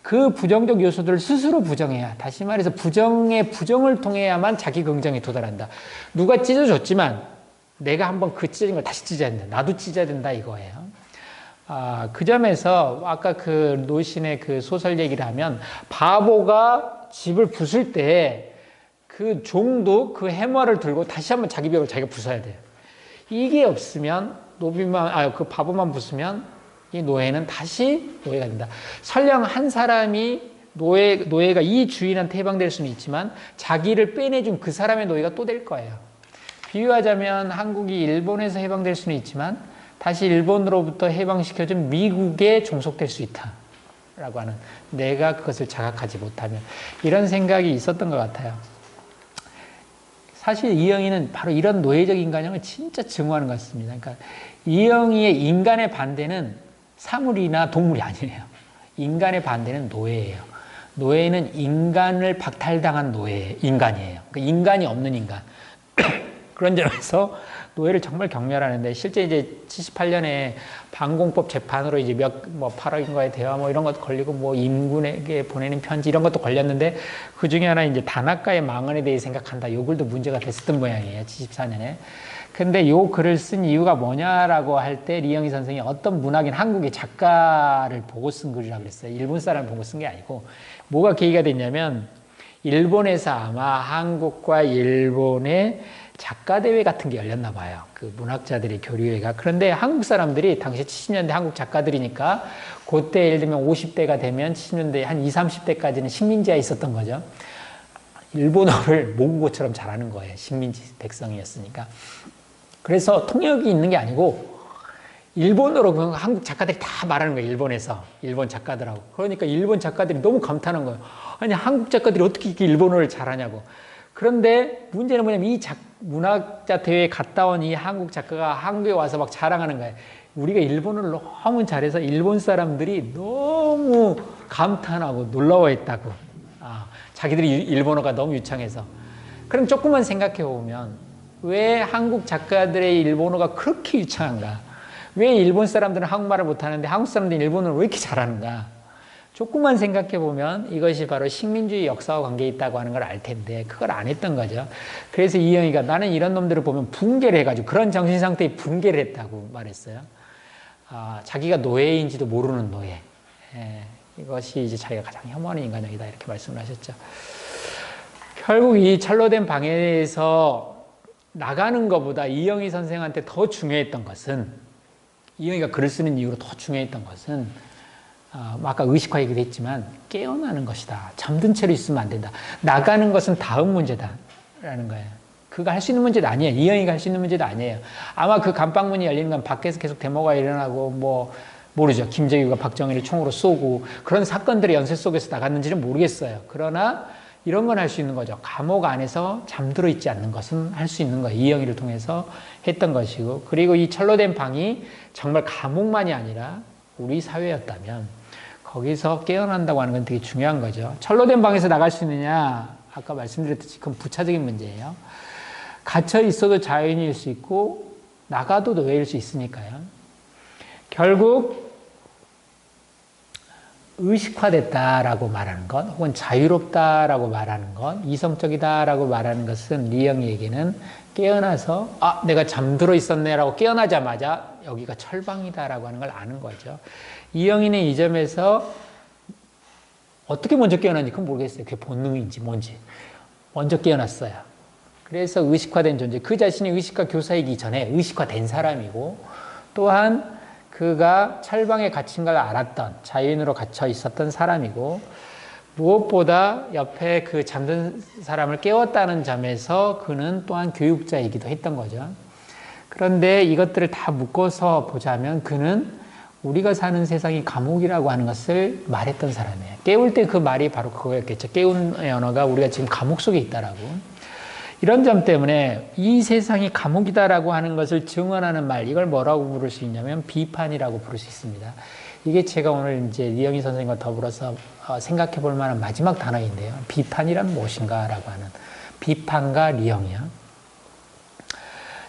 그 부정적 요소들을 스스로 부정해야, 다시 말해서 부정을 통해야만 자기 긍정에 도달한다. 누가 찢어졌지만 내가 한번 그 찢어진 걸 다시 찢어야 된다. 나도 찢어야 된다 이거예요. 그 점에서 아까 그 노신의 그 소설 얘기를 하면 바보가 집을 부술 때 그 종도 그 해머를 들고 다시 한번 자기 벽을 자기가 부숴야 돼요. 이게 없으면 그 바보만 부수면 이 노예는 다시 노예가 된다. 설령 한 사람이 노예가 이 주인한테 해방될 수는 있지만 자기를 빼내준 그 사람의 노예가 또 될 거예요. 비유하자면 한국이 일본에서 해방될 수는 있지만 다시 일본으로부터 해방시켜준 미국에 종속될 수 있다라고 하는, 내가 그것을 자각하지 못하면, 이런 생각이 있었던 것 같아요. 사실 이영희는 바로 이런 노예적 인간형을 진짜 증오하는 것 같습니다. 그러니까 이영희의 인간의 반대는 사물이나 동물이 아니에요. 인간의 반대는 노예예요. 노예는 인간을 박탈당한 인간이에요. 그러니까 인간이 없는 인간. 그런 점에서 노예를 정말 경멸하는데, 실제 이제 78년에 방공법 재판으로 이제 8억인가의 대화 이런 것도 걸리고 임군에게 보내는 편지 이런 것도 걸렸는데, 그 중에 하나 이제 단학가의 망언에 대해 생각한다. 요 글도 문제가 됐었던 모양이에요. 74년에. 근데 요 글을 쓴 이유가 뭐냐라고 할 때 리영희 선생이 어떤 문학인 한국의 작가를 보고 쓴 글이라고 그랬어요. 일본 사람을 보고 쓴 게 아니고, 뭐가 계기가 됐냐면, 일본에서 아마 한국과 일본의 작가대회 같은 게 열렸나 봐요. 그 문학자들의 교류회가. 그런데 한국 사람들이 당시 70년대 한국 작가들이니까 그때 예를 들면 50대가 되면 70년대 한 20, 30대까지는 식민지하에 있었던 거죠. 일본어를 모국어처럼 잘하는 거예요. 식민지 백성이었으니까. 그래서 통역이 있는 게 아니고 일본어로 한국 작가들이 다 말하는 거예요. 일본에서. 일본 작가들하고. 그러니까 일본 작가들이 너무 감탄한 거예요. 아니, 한국 작가들이 어떻게 이렇게 일본어를 잘하냐고. 그런데 문제는 뭐냐면 이 문학자 대회에 갔다 온 이 한국 작가가 한국에 와서 막 자랑하는 거예요. 우리가 일본어를 너무 잘해서 일본 사람들이 너무 감탄하고 놀라워했다고. 자기들이 일본어가 너무 유창해서. 그럼 조금만 생각해 보면 왜 한국 작가들의 일본어가 그렇게 유창한가? 왜 일본 사람들은 한국말을 못하는데 한국 사람들은 일본어를 왜 이렇게 잘하는가? 조금만 생각해 보면 이것이 바로 식민주의 역사와 관계에 있다고 하는 걸 알 텐데 그걸 안 했던 거죠. 그래서 이영희가 나는 이런 놈들을 보면 붕괴를 해가지고 그런 정신 상태에 붕괴를 했다고 말했어요. 자기가 노예인지도 모르는 노예. 이것이 이제 자기가 가장 혐오하는 인간형이다 이렇게 말씀을 하셨죠. 결국 이 철로된 방에서 나가는 것보다 이영희 선생한테 더 중요했던 것은 이영희가 글을 쓰는 이유로 더 중요했던 것은 아까 의식화 얘기도 했지만 깨어나는 것이다. 잠든 채로 있으면 안 된다. 나가는 것은 다음 문제다 라는 거예요. 그가 할 수 있는 문제도 아니에요. 이영희가 할 수 있는 문제도 아니에요. 아마 그 감방문이 열리는 건 밖에서 계속 데모가 일어나고 모르죠. 김재규가 박정희를 총으로 쏘고 그런 사건들의 연쇄 속에서 나갔는지는 모르겠어요. 그러나 이런 건 할 수 있는 거죠. 감옥 안에서 잠들어 있지 않는 것은 할 수 있는 거예요. 이영희를 통해서 했던 것이고, 그리고 이 철로된 방이 정말 감옥만이 아니라 우리 사회였다면 거기서 깨어난다고 하는 건 되게 중요한 거죠. 철로된 방에서 나갈 수 있느냐? 아까 말씀드렸듯이 그건 부차적인 문제예요. 갇혀 있어도 자연인일 수 있고 나가도 노예일 수 있으니까요. 결국 의식화됐다라고 말하는 것, 혹은 자유롭다라고 말하는 것, 이성적이다라고 말하는 것은 이영희에게는 깨어나서 내가 잠들어 있었네라고 깨어나자마자 여기가 철방이다라고 하는 걸 아는 거죠. 이영희는 이 점에서 어떻게 먼저 깨어났는지 그건 모르겠어요. 그게 본능인지 뭔지. 먼저 깨어났어요. 그래서 의식화된 존재, 그 자신이 의식화 교사이기 전에 의식화된 사람이고, 또한 그가 철방에 갇힌 걸 알았던, 자연으로 갇혀 있었던 사람이고, 무엇보다 옆에 그 잠든 사람을 깨웠다는 점에서 그는 또한 교육자이기도 했던 거죠. 그런데 이것들을 다 묶어서 보자면 그는 우리가 사는 세상이 감옥이라고 하는 것을 말했던 사람이에요. 깨울 때 그 말이 바로 그거였겠죠. 깨운의 언어가 우리가 지금 감옥 속에 있다라고. 이런 점 때문에 이 세상이 감옥이다라고 하는 것을 증언하는 말, 이걸 뭐라고 부를 수 있냐면 비판이라고 부를 수 있습니다. 이게 제가 오늘 이제 이영희 선생님과 더불어서 생각해 볼 만한 마지막 단어인데요. 비판이란 무엇인가라고 하는, 비판과 리형이요.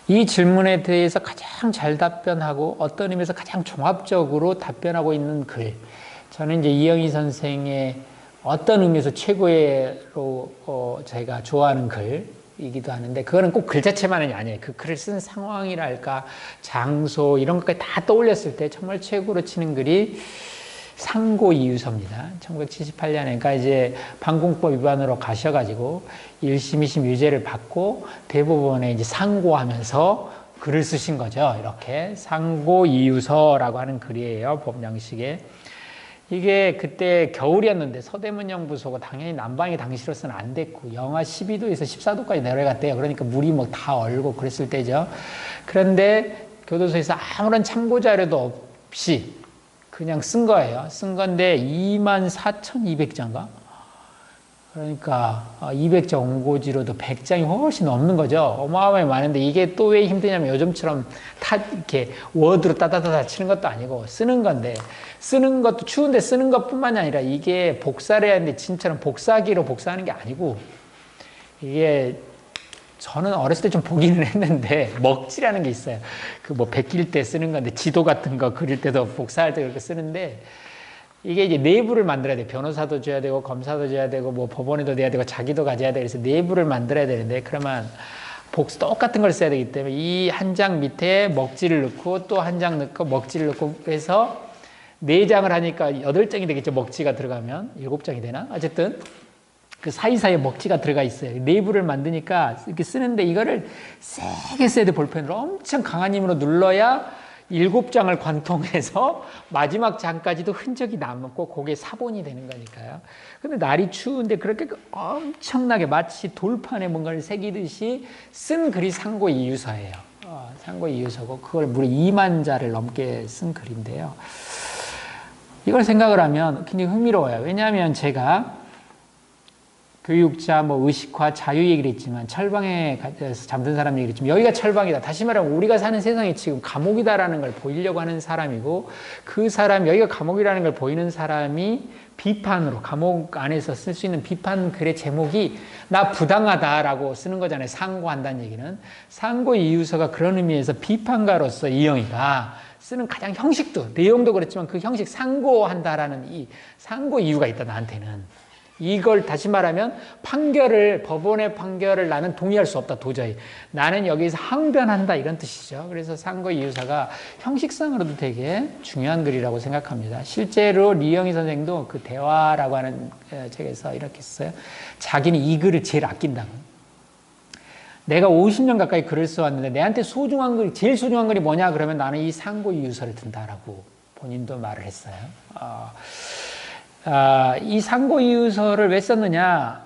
이 질문에 대해서 가장 잘 답변하고 어떤 의미에서 가장 종합적으로 답변하고 있는 글. 저는 이제 이영희 선생의 어떤 의미에서 최고로 제가 좋아하는 글이기도 하는데, 그거는 꼭 글 자체만이 아니에요. 그 글을 쓴 상황이랄까, 장소, 이런 것까지 다 떠올렸을 때 정말 최고로 치는 글이 상고 이유서입니다. 1978년에, 그러니까 이제 반공법 위반으로 가셔가지고 1심, 2심 유죄를 받고 대법원에 이제 상고하면서 글을 쓰신 거죠. 이렇게 상고 이유서라고 하는 글이에요. 법령식에. 이게 그때 겨울이었는데 서대문영부소가 당연히 난방이 당시로서는 안 됐고 영하 12도에서 14도까지 내려갔대요. 그러니까 물이 뭐 다 얼고 그랬을 때죠. 그런데 교도소에서 아무런 참고 자료도 없이 그냥 쓴 거예요. 쓴 건데 24,200자인가? 그러니까 200자 원고지로도 100장이 훨씬 넘는 거죠. 어마어마하게 많은데 이게 또 왜 힘드냐면 요즘처럼 이렇게 워드로 따다다다 치는 것도 아니고 쓰는 건데, 쓰는 것도 추운데 쓰는 것뿐만이 아니라 이게 복사를 해야 하는데 진짜로 복사기로 복사하는 게 아니고, 이게 저는 어렸을 때 좀 보기는 했는데 먹지라는 게 있어요. 그 뭐 베낄 때 쓰는 건데, 지도 같은 거 그릴 때도 복사할 때 그렇게 쓰는데, 이게 이제 내부를 만들어야 돼. 변호사도 줘야 되고 검사도 줘야 되고 뭐 법원에도 내야 되고 자기도 가져야 돼. 그래서 내부를 만들어야 되는데, 그러면 똑같은 걸 써야 되기 때문에 이 한 장 밑에 먹지를 넣고 또 한 장 넣고 먹지를 넣고 해서 4장을 하니까 8장이 되겠죠. 먹지가 들어가면 7장이 되나? 어쨌든 그 사이사이에 먹지가 들어가 있어요. 내부를 만드니까 이렇게 쓰는데 이거를 세게 써야 돼. 볼펜으로 엄청 강한 힘으로 눌러야 7장을 관통해서 마지막 장까지도 흔적이 남고 그게 사본이 되는 거니까요. 근데 날이 추운데 그렇게 엄청나게 마치 돌판에 뭔가를 새기듯이 쓴 글이 상고 이유서예요. 상고 이유서고 그걸 무려 2만 자를 넘게 쓴 글인데요. 이걸 생각을 하면 굉장히 흥미로워요. 왜냐하면 제가 교육자, 뭐 의식화, 자유 얘기를 했지만 철방에 잠든 사람 얘기를 했지만 여기가 철방이다. 다시 말하면 우리가 사는 세상이 지금 감옥이다라는 걸 보이려고 하는 사람이고 그 사람, 여기가 감옥이라는 걸 보이는 사람이 비판으로 감옥 안에서 쓸 수 있는 비판 글의 제목이 나 부당하다라고 쓰는 거잖아요. 상고한다는 얘기는. 상고 이유서가 그런 의미에서 비판가로서 이영희가 쓰는 가장 형식도 내용도 그렇지만 그 형식 상고한다라는 이 상고 이유가 있다 나한테는. 이걸 다시 말하면 법원의 판결을 나는 동의할 수 없다 도저히. 나는 여기서 항변한다 이런 뜻이죠. 그래서 상고 이유서가 형식상으로도 되게 중요한 글이라고 생각합니다. 실제로 리영희 선생도 그 대화라고 하는 책에서 이렇게 했어요. 자기는 이 글을 제일 아낀다고. 내가 50년 가까이 글을 써왔는데 내한테 제일 소중한 글이 뭐냐 그러면 나는 이 상고 이유서를 든다라고 본인도 말을 했어요. 이 상고 이유서를 왜 썼느냐?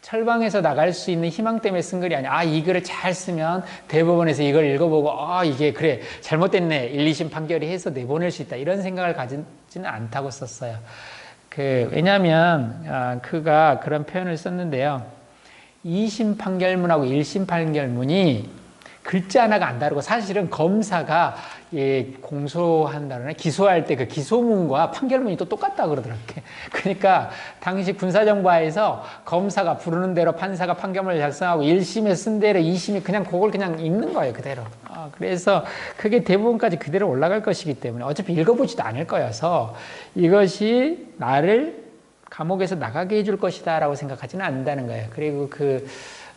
철방에서 나갈 수 있는 희망 때문에 쓴 글이 아니야. 이 글을 잘 쓰면 대법원에서 이걸 읽어보고 이게 그래 잘못됐네 1, 2심 판결이 해서 내보낼 수 있다 이런 생각을 가지지는 않다고 썼어요. 왜냐하면 그가 그런 표현을 썼는데요. 2심 판결문하고 1심 판결문이 글자 하나가 안 다르고 사실은 검사가 공소한다거나 기소할 때 그 기소문과 판결문이 또 똑같다 그러더라고요. 그러니까 당시 군사정부하에서 검사가 부르는 대로 판사가 판결문을 작성하고 1심에 쓴 대로 2심이 그냥 그걸 그냥 읽는 거예요. 그대로. 그래서 그게 대부분까지 그대로 올라갈 것이기 때문에 어차피 읽어보지도 않을 거여서 이것이 나를 감옥에서 나가게 해줄 것이다 라고 생각하지는 않는다는 거예요. 그리고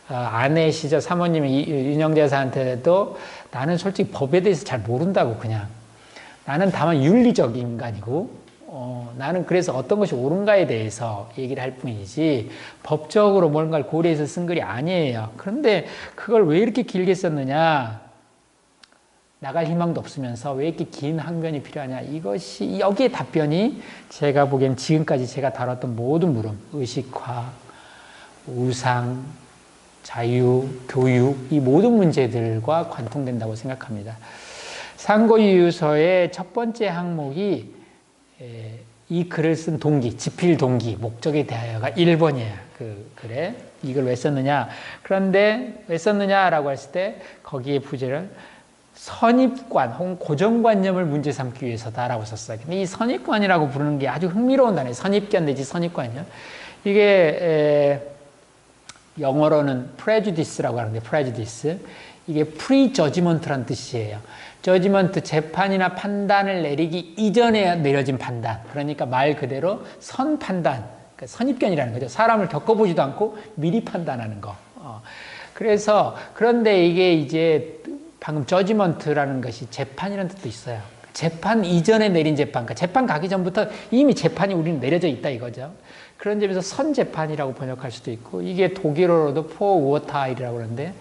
아내시죠. 사모님이 윤영재 여사한테도 나는 솔직히 법에 대해서 잘 모른다고 그냥. 나는 다만 윤리적 인간이고 나는 그래서 어떤 것이 옳은가에 대해서 얘기를 할 뿐이지 법적으로 뭔가를 고려해서 쓴 글이 아니에요. 그런데 그걸 왜 이렇게 길게 썼느냐. 나갈 희망도 없으면서 왜 이렇게 긴 항변이 필요하냐. 이것이 여기에 답변이 제가 보기엔 지금까지 제가 다뤘던 모든 물음, 의식화, 우상, 자유, 교육 이 모든 문제들과 관통된다고 생각합니다. 상고이유서의 첫 번째 항목이 이 글을 쓴 동기, 집필 동기, 목적에 대하여가 1번이에요. 글에 이걸 왜 썼느냐. 그런데 왜 썼느냐라고 했을 때 거기에 부제를 선입관 혹은 고정관념을 문제 삼기 위해서다라고 썼어요. 근데 이 선입관이라고 부르는 게 아주 흥미로운 단어예요. 선입견 내지 선입관이요. 이게 영어로는 prejudice라고 하는데 prejudice 이게 prejudgment라는 뜻이에요. judgment 재판이나 판단을 내리기 이전에 내려진 판단. 그러니까 말 그대로 선판단, 그러니까 선입견이라는 거죠. 사람을 겪어보지도 않고 미리 판단하는 거. 그래서 그런데 이게 이제 방금 judgment라는 것이 재판이라는 뜻도 있어요. 재판 이전에 내린 재판, 그러니까 재판 가기 전부터 이미 재판이 우리는 내려져 있다 이거죠. 그런 점에서 선재판이라고 번역할 수도 있고 이게 독일어로도 포우어타일이라고 그러는데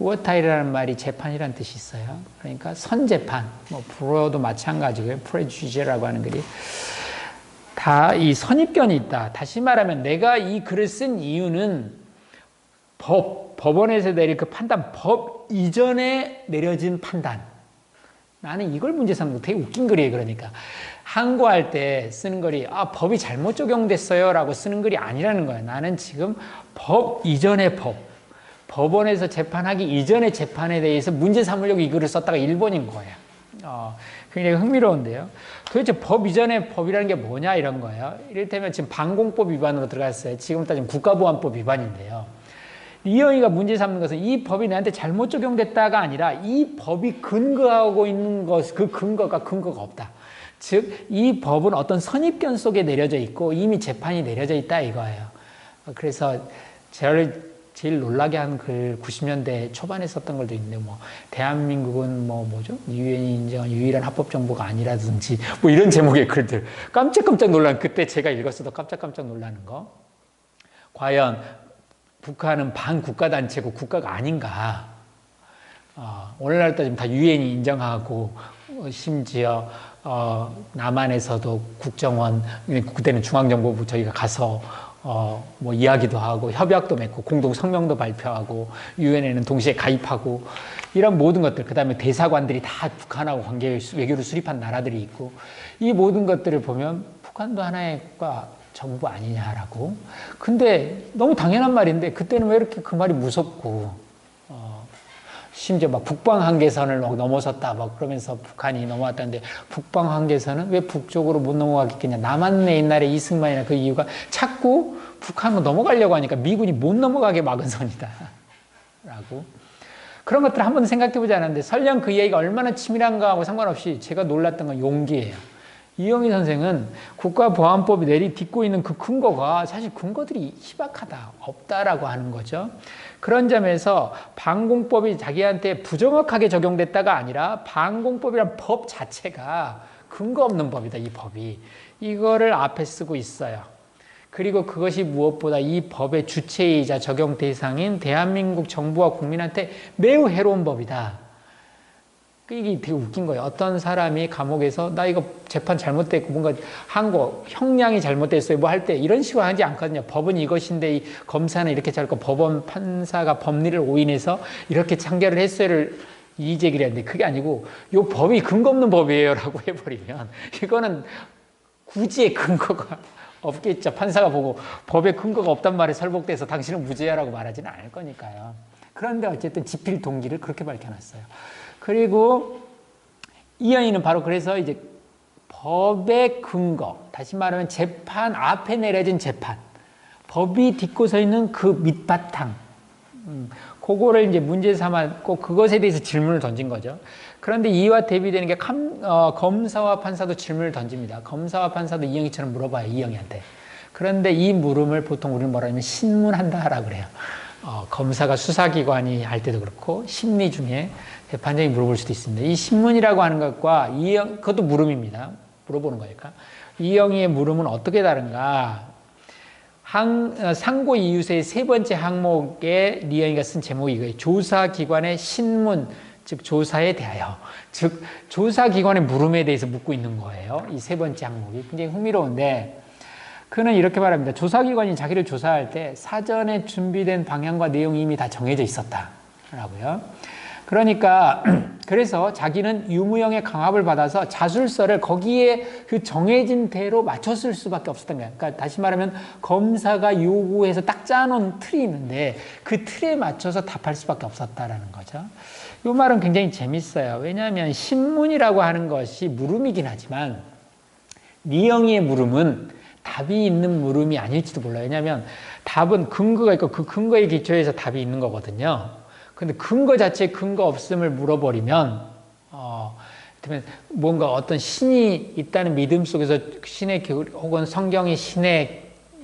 우어타일이라는 말이 재판이라는 뜻이 있어요. 그러니까 선재판, 불어도 마찬가지고요. 프레주제라고 하는 글이 다 이 선입견이 있다. 다시 말하면 내가 이 글을 쓴 이유는 법원에서 내릴 그 판단, 법 이전에 내려진 판단. 나는 이걸 문제 삼는 거 되게 웃긴 글이에요. 그러니까 항고할 때 쓰는 글이 법이 잘못 적용됐어요 라고 쓰는 글이 아니라는 거예요. 나는 지금 법 이전의 법원에서 재판하기 이전의 재판에 대해서 문제 삼으려고 이 글을 썼다가 1번인 거예요. 굉장히 흥미로운데요. 도대체 법 이전의 법이라는 게 뭐냐 이런 거예요. 이를테면 지금 방공법 위반으로 들어갔어요. 지금 따지면 국가보안법 위반인데요. 이영희가 문제 삼는 것은 이 법이 나한테 잘못 적용됐다가 아니라 이 법이 근거하고 있는 것, 그 근거가 없다. 즉, 이 법은 어떤 선입견 속에 내려져 있고 이미 재판이 내려져 있다 이거예요. 그래서 저를 제일 놀라게 한 글 90년대 초반에 썼던 글도 있는데 대한민국은 유엔이 인정한 유일한 합법 정부가 아니라든지 이런 제목의 글들 깜짝깜짝 놀란 그때 제가 읽었어도 깜짝깜짝 놀라는 거. 과연 북한은 반국가단체고 국가가 아닌가. 오늘날 따지면 다 유엔이 인정하고 심지어 남한에서도 국정원, 그때는 중앙정보부 저희가 가서 이야기도 하고 협약도 맺고 공동 성명도 발표하고 유엔에는 동시에 가입하고 이런 모든 것들, 그 다음에 대사관들이 다 북한하고 외교를 수립한 나라들이 있고 이 모든 것들을 보면 북한도 하나의 정부 아니냐라고. 근데 너무 당연한 말인데 그때는 왜 이렇게 그 말이 무섭고 심지어 막 북방 한계선을 넘어섰다 막 그러면서 북한이 넘어왔다는데 북방 한계선은 왜 북쪽으로 못 넘어가겠냐. 남한의 옛날에 이승만이나 그 이유가 자꾸 북한으로 넘어가려고 하니까 미군이 못 넘어가게 막은 선이다 라고. 그런 것들을 한번 생각해보지 않았는데 설령 그 이야기가 얼마나 치밀한가 하고 상관없이 제가 놀랐던 건 용기예요. 이영희 선생은 국가보안법이 내리딛고 있는 그 근거가 사실 근거들이 희박하다, 없다라고 하는 거죠. 그런 점에서 방공법이 자기한테 부정확하게 적용됐다가 아니라 방공법이란 법 자체가 근거 없는 법이다, 이 법이. 이거를 앞에 쓰고 있어요. 그리고 그것이 무엇보다 이 법의 주체이자 적용 대상인 대한민국 정부와 국민한테 매우 해로운 법이다. 이게 되게 웃긴 거예요. 어떤 사람이 감옥에서 나 이거 재판 잘못됐고 뭔가 한 거 형량이 잘못됐어요 뭐 할 때 이런 식으로 하지 않거든요. 법은 이것인데 이 검사는 이렇게 잘고 법원 판사가 법리를 오인해서 이렇게 판결을 했어요를 이의제기를 했는데 그게 아니고 이 법이 근거 없는 법이에요 라고 해버리면 이거는 구지의 근거가 없겠죠. 판사가 보고 법에 근거가 없단 말에 설복돼서 당신은 무죄야라고 말하지는 않을 거니까요. 그런데 어쨌든 집필 동기를 그렇게 밝혀놨어요. 그리고 이영희는 바로 그래서 이제 법의 근거, 다시 말하면 재판 앞에 내려진 재판, 법이 딛고 서 있는 그 밑바탕, 그거를 이제 문제 삼았고 그것에 대해서 질문을 던진 거죠. 그런데 이와 대비되는 게 검사와 판사도 질문을 던집니다. 검사와 판사도 이영희처럼 물어봐요, 이영희한테. 그런데 이 물음을 보통 우리는 뭐라 하면 신문한다라고 그래요. 검사가 수사기관이 할 때도 그렇고 심리 중에 재판장이 물어볼 수도 있습니다. 이 신문이라고 하는 것과 그것도 물음입니다. 물어보는 거니까. 이영희의 물음은 어떻게 다른가? 상고 이유서의 세 번째 항목에 이영희가 쓴 제목이 이거예요. 조사기관의 신문, 즉 조사에 대하여. 즉 조사기관의 물음에 대해서 묻고 있는 거예요. 이 세 번째 항목이 굉장히 흥미로운데 그는 이렇게 말합니다. 조사기관이 자기를 조사할 때 사전에 준비된 방향과 내용이 이미 다 정해져 있었다라고요. 그러니까 그래서 자기는 유무형의 강압을 받아서 자술서를 거기에 그 정해진 대로 맞췄을 수밖에 없었던 거예요. 그러니까 다시 말하면 검사가 요구해서 딱 짜놓은 틀이 있는데 그 틀에 맞춰서 답할 수밖에 없었다라는 거죠. 이 말은 굉장히 재밌어요. 왜냐하면 신문이라고 하는 것이 물음이긴 하지만 이영희의 물음은 답이 있는 물음이 아닐지도 몰라요. 왜냐하면 답은 근거가 있고 그 근거에 기초해서 답이 있는 거거든요. 근데 근거 자체에 근거 없음을 물어버리면 뭔가 어떤 신이 있다는 믿음 속에서 신의 교리 혹은 성경이 신의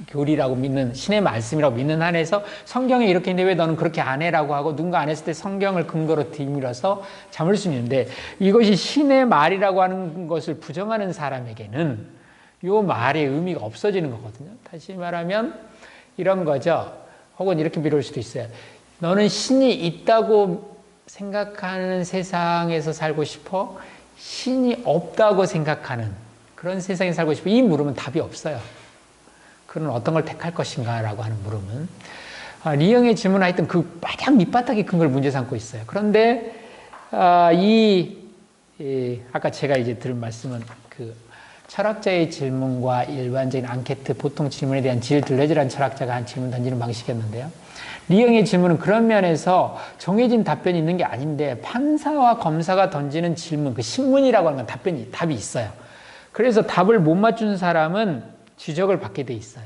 교리라고 믿는 신의 말씀이라고 믿는 한에서 성경에 이렇게 있는데 왜 너는 그렇게 안 해라고 하고 누군가 안 했을 때 성경을 근거로 뒤밀어서 잠을 수 있는데 이것이 신의 말이라고 하는 것을 부정하는 사람에게는 이 말의 의미가 없어지는 거거든요. 다시 말하면 이런 거죠. 혹은 이렇게 미룰 수도 있어요. 너는 신이 있다고 생각하는 세상에서 살고 싶어? 신이 없다고 생각하는 그런 세상에 살고 싶어? 이 물음은 답이 없어요. 그는 어떤 걸 택할 것인가 라고 하는 물음은. 리영의 질문은 하여튼 그 마냥 밑바닥에 큰 걸 문제 삼고 있어요. 그런데 아까 제가 이제 들은 말씀은 그 철학자의 질문과 일반적인 앙케트 보통 질문에 대한 질 들레즈라는 철학자가 한 질문 던지는 방식이었는데요. 리영의 질문은 그런 면에서 정해진 답변이 있는 게 아닌데 판사와 검사가 던지는 질문, 그 신문이라고 하는 건 답이 있어요. 그래서 답을 못 맞춘 사람은 지적을 받게 돼 있어요.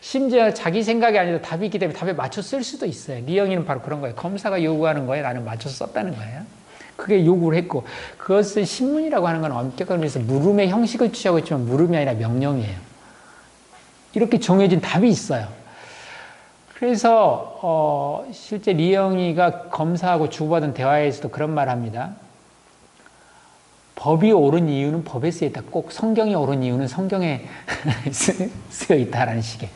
심지어 자기 생각이 아니라 답이 있기 때문에 답에 맞춰 쓸 수도 있어요. 리영이는 바로 그런 거예요. 검사가 요구하는 거에 나는 맞춰서 썼다는 거예요. 그게 요구를 했고 그것을 신문이라고 하는 건 엄격한 의미에서 물음의 형식을 취하고 있지만 물음이 아니라 명령이에요. 이렇게 정해진 답이 있어요. 그래서 실제 리영이가 검사하고 주고받은 대화에서도 그런 말을 합니다. 법이 옳은 이유는 법에 쓰여 있다. 꼭 성경이 옳은 이유는 성경에 쓰여 있다라는 식의.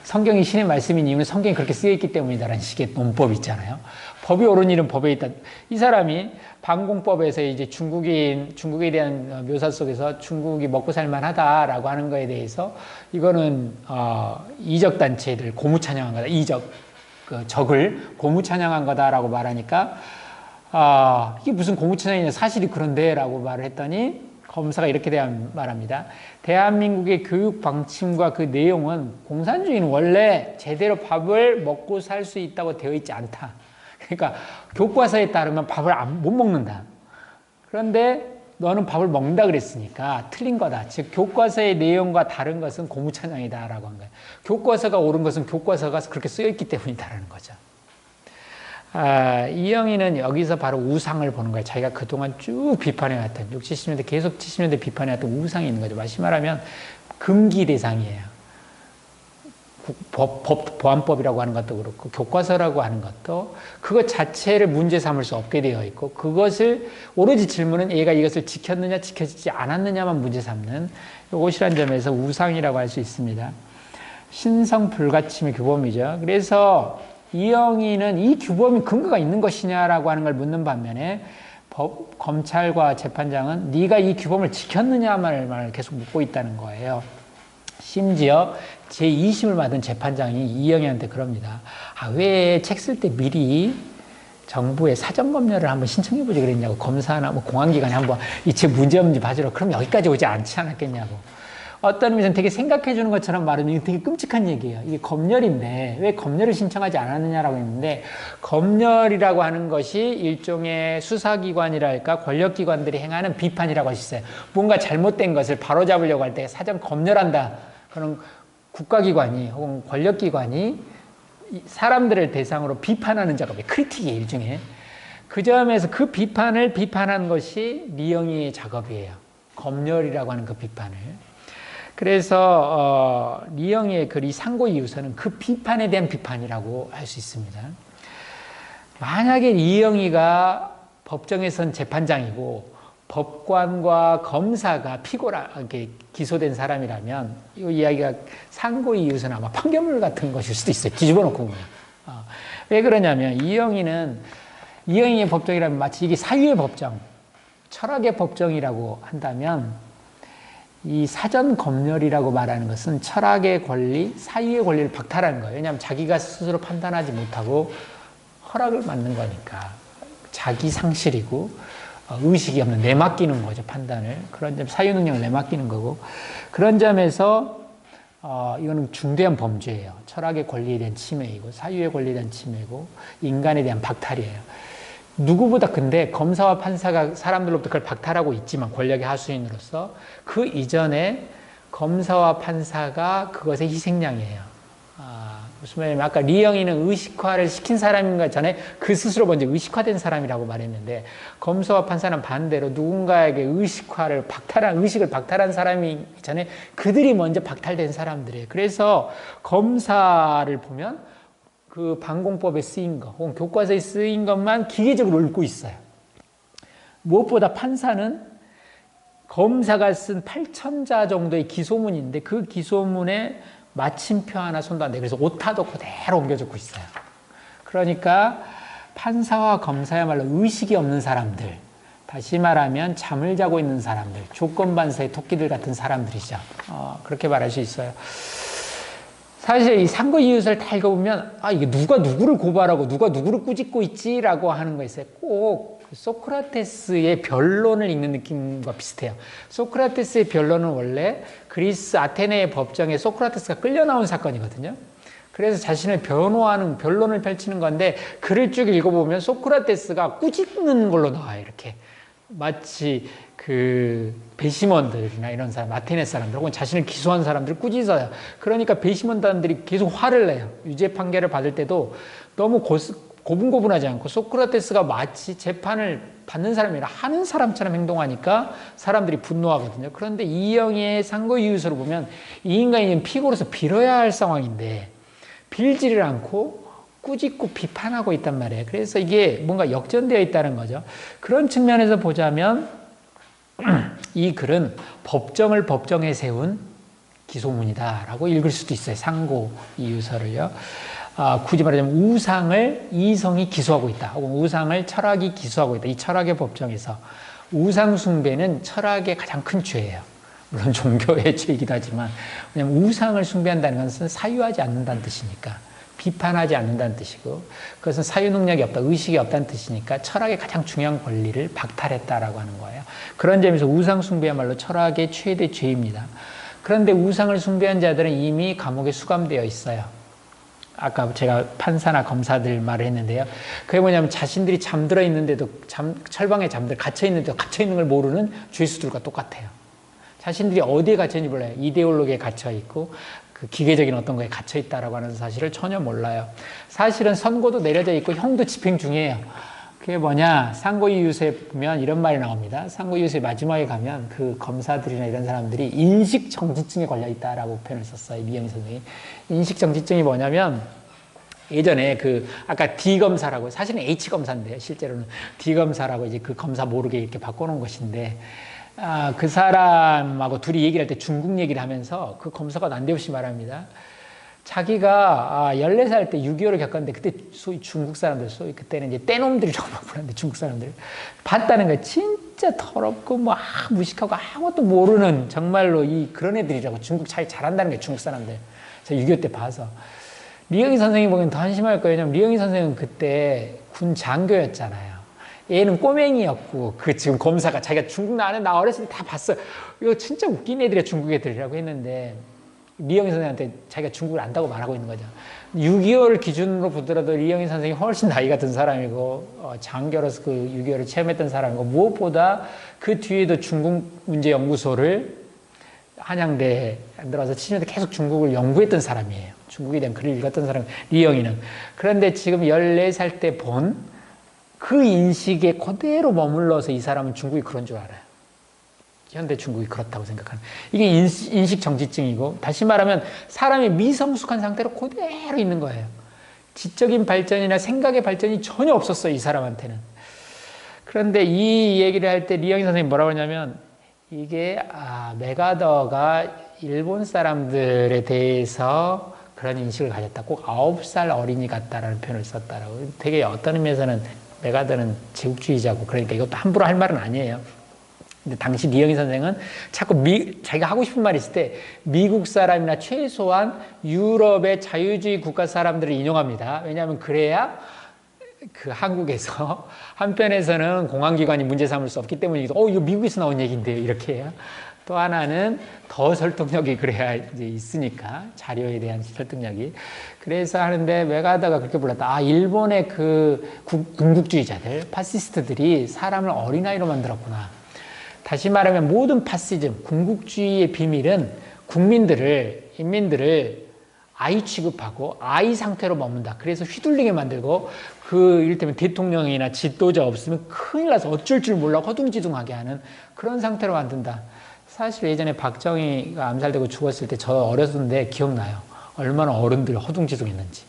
성경이 신의 말씀인 이유는 성경이 그렇게 쓰여 있기 때문이다라는 식의 논법 있잖아요. 법이 옳은 일은 법에 있다. 이 사람이 방공법에서 이제 중국에 대한 묘사 속에서 중국이 먹고 살만하다라고 하는 거에 대해서 이거는 이적 단체들 고무 찬양한 거다. 적을 고무 찬양한 거다라고 말하니까 이게 무슨 고무 찬양이냐 사실이 그런데라고 말을 했더니 검사가 이렇게 말합니다. 대한민국의 교육 방침과 그 내용은 공산주의는 원래 제대로 밥을 먹고 살 수 있다고 되어 있지 않다. 그러니까 교과서에 따르면 밥을 못 먹는다. 그런데 너는 밥을 먹는다 그랬으니까 틀린 거다. 즉 교과서의 내용과 다른 것은 고무찬양이다라고 한 거예요. 교과서가 옳은 것은 교과서가 그렇게 쓰여 있기 때문이다라는 거죠. 이영희는 여기서 바로 우상을 보는 거예요. 자기가 그동안 쭉 비판해왔던 60, 70년대 계속 70년대 비판해왔던 우상이 있는 거죠. 다시 말하면 금기 대상이에요. 보안법이라고 하는 것도 그렇고 교과서라고 하는 것도 그것 자체를 문제 삼을 수 없게 되어 있고 그것을 오로지 질문은 얘가 이것을 지켰느냐 지켜지지 않았느냐만 문제 삼는 이것이란 점에서 우상이라고 할 수 있습니다. 신성 불가침의 규범이죠. 그래서 이영희는 이 규범이 근거가 있는 것이냐라고 하는 걸 묻는 반면에 검찰과 재판장은 네가 이 규범을 지켰느냐만을 계속 묻고 있다는 거예요. 심지어 제2심을 받은 재판장이 이영희한테 그럽니다. 왜 책 쓸 때 미리 정부에 사전 검열을 한번 신청해보지 그랬냐고. 검사나 뭐 공안기관에 한번 이 책 문제 없는지 봐주라. 그럼 여기까지 오지 않지 않았겠냐고. 어떤 의미에서는 되게 생각해 주는 것처럼 말하면 이게 되게 끔찍한 얘기예요. 이게 검열인데 왜 검열을 신청하지 않았느냐라고 했는데 검열이라고 하는 것이 일종의 수사기관이랄까 권력기관들이 행하는 비판이라고 할 수 있어요. 뭔가 잘못된 것을 바로잡으려고 할 때 사전 검열한다. 그런 국가기관이 혹은 권력기관이 사람들을 대상으로 비판하는 작업이에요. 크리틱이에요. 일종의. 그 점에서 그 비판을 비판한 것이 리영희의 작업이에요. 검열이라고 하는 그 비판을. 그래서 리영희의 글 이 상고이유서는 그 비판에 대한 비판이라고 할 수 있습니다. 만약에 리영희가 법정에선 재판장이고 법관과 검사가 피고라게 기소된 사람이라면 이 이야기가 상고이유서는 아마 판결문 같은 것일 수도 있어요. 뒤집어 놓고 보면. 왜 그러냐면 이영희의 법정이라면 마치 이게 사유의 법정, 철학의 법정이라고 한다면 이 사전 검열이라고 말하는 것은 철학의 권리, 사유의 권리를 박탈하는 거예요. 왜냐하면 자기가 스스로 판단하지 못하고 허락을 받는 거니까. 자기 상실이고 의식이 없는 내맡기는 거죠. 판단을. 그런 점 사유 능력을 내맡기는 거고 그런 점에서 이거는 중대한 범죄예요. 철학의 권리에 대한 침해이고 사유의 권리에 대한 침해고 인간에 대한 박탈이에요. 누구보다 근데 검사와 판사가 사람들로부터 그걸 박탈하고 있지만 권력의 하수인으로서 그 이전에 검사와 판사가 그것의 희생양이에요. 무슨 말이냐면 아까 리영희는 의식화를 시킨 사람인가 전에 그 스스로 먼저 의식화된 사람이라고 말했는데 검사와 판사는 반대로 누군가에게 의식을 박탈한 사람이 전에 그들이 먼저 박탈된 사람들이에요. 그래서 검사를 보면 그 방공법에 쓰인 것 혹은 교과서에 쓰인 것만 기계적으로 읊고 있어요. 무엇보다 판사는 검사가 쓴 8,000자 정도의 기소문인데 그 기소문에 마침표 하나 손도 안 대. 그래서 오타도 그대로 옮겨 적고 있어요. 그러니까 판사와 검사야말로 의식이 없는 사람들, 다시 말하면 잠을 자고 있는 사람들, 조건반사의 토끼들 같은 사람들이죠. 그렇게 말할 수 있어요. 사실 이 상고이유서를 다 읽어보면 이게 누가 누구를 고발하고 누가 누구를 꾸짖고 있지라고 하는 거 있어요. 꼭 소크라테스의 변론을 읽는 느낌과 비슷해요. 소크라테스의 변론은 원래 그리스 아테네의 법정에 소크라테스가 끌려 나온 사건이거든요. 그래서 자신을 변호하는 변론을 펼치는 건데 글을 쭉 읽어보면 소크라테스가 꾸짖는 걸로 나와요. 이렇게 마치 그 배심원들이나 이런 사람, 아테네 사람들 혹은 자신을 기소한 사람들을 꾸짖어요. 그러니까 배심원단들이 계속 화를 내요. 유죄 판결을 받을 때도 너무 고분고분하지 않고 소크라테스가 마치 재판을 받는 사람이 아니라 하는 사람처럼 행동하니까 사람들이 분노하거든요. 그런데 이영희의 상고이유서를 보면 이 인간이 피고로서 빌어야 할 상황인데 빌지를 않고 꾸짖고 비판하고 있단 말이에요. 그래서 이게 뭔가 역전되어 있다는 거죠. 그런 측면에서 보자면 이 글은 법정을 법정에 세운 기소문이다라고 읽을 수도 있어요. 상고이유서를요. 굳이 말하자면 우상을 이성이 기소하고 있다. 혹은 우상을 철학이 기소하고 있다. 이 철학의 법정에서 우상 숭배는 철학의 가장 큰 죄예요. 물론 종교의 죄이기도 하지만 왜냐하면 우상을 숭배한다는 것은 사유하지 않는다는 뜻이니까 비판하지 않는다는 뜻이고, 그것은 사유 능력이 없다, 의식이 없다는 뜻이니까 철학의 가장 중요한 권리를 박탈했다라고 하는 거예요. 그런 점에서 우상 숭배야말로 철학의 최대 죄입니다. 그런데 우상을 숭배한 자들은 이미 감옥에 수감되어 있어요. 아까 제가 판사나 검사들 말을 했는데요. 그게 뭐냐면 자신들이 잠들어 있는데도 철방에 갇혀 있는데도 갇혀 있는 걸 모르는 죄수들과 똑같아요. 자신들이 어디에 갇혀 있는지 몰라요. 이데올로기에 갇혀 있고 그 기계적인 어떤 거에 갇혀 있다라고 하는 사실을 전혀 몰라요. 사실은 선고도 내려져 있고 형도 집행 중이에요. 그게 뭐냐, 상고이유서에 보면 이런 말이 나옵니다. 상고이유서의 마지막에 가면 그 검사들이나 이런 사람들이 인식정지증에 걸려 있다라고 표현을 썼어요. 미영희 선생님이. 인식정지증이 뭐냐면 예전에 그 아까 D검사라고, 사실은 H검사인데요. 실제로는 D검사라고 이제 그 검사 모르게 이렇게 바꿔놓은 것인데, 그 사람하고 둘이 얘기를 할 때 중국 얘기를 하면서 그 검사가 난데없이 말합니다. 자기가 14살 때 6.25를 겪었는데, 그때 소위 중국 사람들, 소위 그때는 이제 떼놈들이라고 막 부르는데, 중국 사람들 봤다는 거예요. 진짜 더럽고 뭐 무식하고 아무것도 모르는, 정말로 그런 애들이라고. 중국 잘 잘한다는 거예요, 중국 사람들. 제가 6.25 때 봐서. 리영희 선생이 보기엔 더 한심할 거예요. 왜냐면 리영희 선생은 그때 군 장교였잖아요. 얘는 꼬맹이였고, 지금 검사가 자기가 중국 나 어렸을 때 다 봤어요. 이거 진짜 웃긴 애들이야, 중국 애들이라고 했는데, 리영희 선생한테 자기가 중국을 안다고 말하고 있는 거죠. 6.25를 기준으로 보더라도 리영희 선생이 훨씬 나이가 든 사람이고, 장교로서 그 6.25를 체험했던 사람이고, 무엇보다 그 뒤에도 중국문제연구소를 한양대에 들어와서 7년대 계속 중국을 연구했던 사람이에요. 중국에 대한 글을 읽었던 사람, 리영희는. 그런데 지금 14살 때 본 그 인식에 그대로 머물러서 이 사람은 중국이 그런 줄 알아요. 현대 중국이 그렇다고 생각하는. 이게 인식 정지증이고, 다시 말하면 사람이 미성숙한 상태로 그대로 있는 거예요. 지적인 발전이나 생각의 발전이 전혀 없었어요, 이 사람한테는. 그런데 이 얘기를 할 때 리영희 선생님이 뭐라고 하냐면, 이게 메가더가 일본 사람들에 대해서 그런 인식을 가졌다. 꼭 9살 어린이 같다라는 표현을 썼다라고. 되게 어떤 의미에서는 메가더는 제국주의자고, 그러니까 이것도 함부로 할 말은 아니에요. 근데 당시 리영희 선생은 자꾸 자기가 하고 싶은 말이 있을 때 미국 사람이나 최소한 유럽의 자유주의 국가 사람들을 인용합니다. 왜냐하면 그래야 그 한국에서 한편에서는 공안기관이 문제 삼을 수 없기 때문이기도, 이거 미국에서 나온 얘기인데요, 이렇게 해요. 또 하나는 더 설득력이 그래야 이제 있으니까, 자료에 대한 설득력이. 그래서 하는데 메가더가 그렇게 불렀다. 일본의 그 군국주의자들, 파시스트들이 사람을 어린아이로 만들었구나. 다시 말하면 모든 파시즘, 군국주의의 비밀은 인민들을 아이 취급하고 아이 상태로 머문다. 그래서 휘둘리게 만들고, 이를테면 대통령이나 지도자 없으면 큰일 나서 어쩔 줄 몰라 허둥지둥하게 하는 그런 상태로 만든다. 사실 예전에 박정희가 암살되고 죽었을 때 저 어렸는데 기억나요. 얼마나 어른들이 허둥지둥했는지.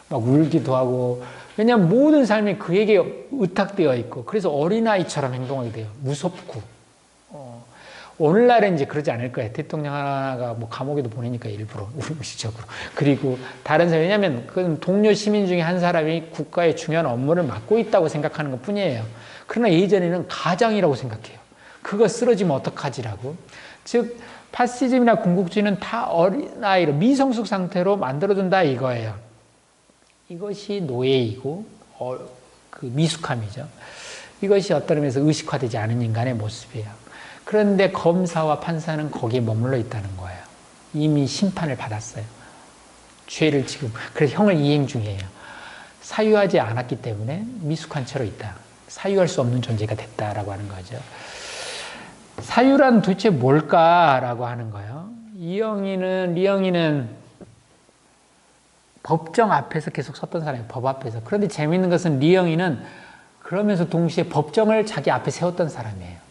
막 울기도 하고. 왜냐하면 모든 삶이 그에게 의탁되어 있고, 그래서 어린아이처럼 행동하게 돼요. 무섭고. 오늘날은 이제 그러지 않을 거예요. 대통령 하나가 뭐 감옥에도 보내니까, 일부러, 의식적으로. 그리고 다른 사람, 왜냐하면 그건 동료 시민 중에 한 사람이 국가의 중요한 업무를 맡고 있다고 생각하는 것 뿐이에요. 그러나 예전에는 가장이라고 생각해요. 그거 쓰러지면 어떡하지라고. 즉, 파시즘이나 군국주의는 다 어린아이로, 미성숙 상태로 만들어둔다 이거예요. 이것이 노예이고, 그 미숙함이죠. 이것이 어떤 의미에서 의식화되지 않은 인간의 모습이에요. 그런데 검사와 판사는 거기에 머물러 있다는 거예요. 이미 심판을 받았어요. 죄를 지금, 그래서 형을 이행 중이에요. 사유하지 않았기 때문에 미숙한 채로 있다. 사유할 수 없는 존재가 됐다라고 하는 거죠. 사유란 도대체 뭘까라고 하는 거예요. 리영희는 법정 앞에서 계속 섰던 사람이에요. 법 앞에서. 그런데 재미있는 것은 리영희는 그러면서 동시에 법정을 자기 앞에 세웠던 사람이에요.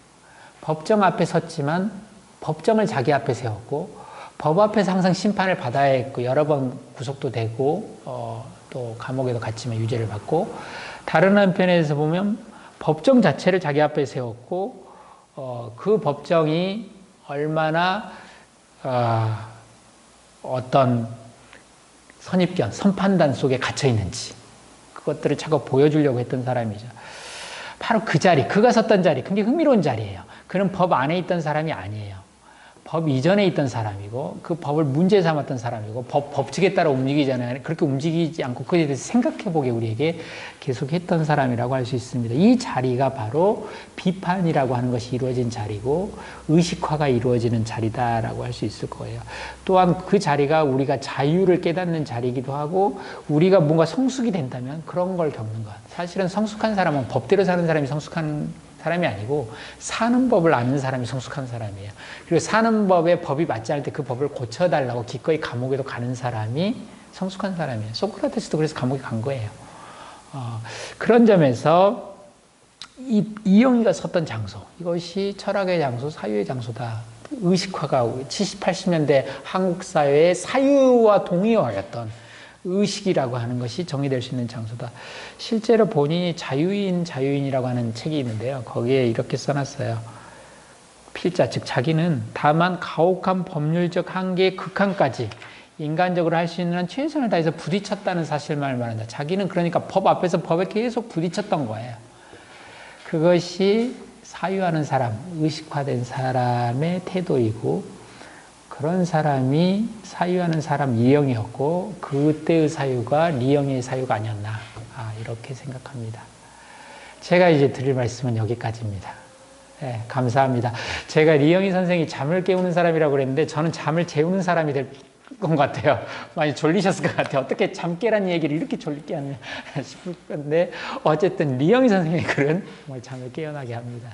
법정 앞에 섰지만 법정을 자기 앞에 세웠고, 법 앞에서 항상 심판을 받아야 했고, 여러 번 구속도 되고, 또 감옥에도 갔지만 유죄를 받고, 다른 한편에서 보면 법정 자체를 자기 앞에 세웠고, 그 법정이 얼마나 어떤 선입견, 선판단 속에 갇혀 있는지, 그것들을 자꾸 보여주려고 했던 사람이죠. 바로 그 자리, 그가 섰던 자리, 굉장히 흥미로운 자리예요. 그는 법 안에 있던 사람이 아니에요. 법 이전에 있던 사람이고 그 법을 문제 삼았던 사람이고 법칙에 따라 움직이잖아요. 그렇게 움직이지 않고 그에 대해서 생각해보게 우리에게 계속 했던 사람이라고 할 수 있습니다. 이 자리가 바로 비판이라고 하는 것이 이루어진 자리고 의식화가 이루어지는 자리다라고 할 수 있을 거예요. 또한 그 자리가 우리가 자유를 깨닫는 자리이기도 하고 우리가 뭔가 성숙이 된다면 그런 걸 겪는 것. 사실은 성숙한 사람은 법대로 사는 사람이 성숙한 사람이 아니고 사는 법을 아는 사람이 성숙한 사람이에요. 그리고 사는 법에 법이 맞지 않을 때 그 법을 고쳐달라고 기꺼이 감옥에도 가는 사람이 성숙한 사람이에요. 소크라테스도 그래서 감옥에 간 거예요. 그런 점에서 이영희가 섰던 장소, 이것이 철학의 장소, 사유의 장소다. 의식화가 70, 80년대 한국 사회의 사유와 동의어였던 의식이라고 하는 것이 정의될 수 있는 장소다. 실제로 본인이 자유인이라고 하는 책이 있는데요. 거기에 이렇게 써놨어요. 필자, 즉 자기는 다만 가혹한 법률적 한계의 극한까지 인간적으로 할 수 있는 한 최선을 다해서 부딪혔다는 사실만을 말한다. 자기는 그러니까 법 앞에서 법에 계속 부딪혔던 거예요. 그것이 사유하는 사람, 의식화된 사람의 태도이고 그런 사람이 사유하는 사람 이영이었고 그때의 사유가 리영의 사유가 아니었나 이렇게 생각합니다. 제가 이제 드릴 말씀은 여기까지입니다. 네, 감사합니다. 제가 리영희 선생이 잠을 깨우는 사람이라고 그랬는데 저는 잠을 재우는 사람이 될 것 같아요. 많이 졸리셨을 것 같아요. 어떻게 잠 깨라는 얘기를 이렇게 졸리게 하냐 싶을 건데 어쨌든 리영희 선생의 글은 정말 잠을 깨어나게 합니다.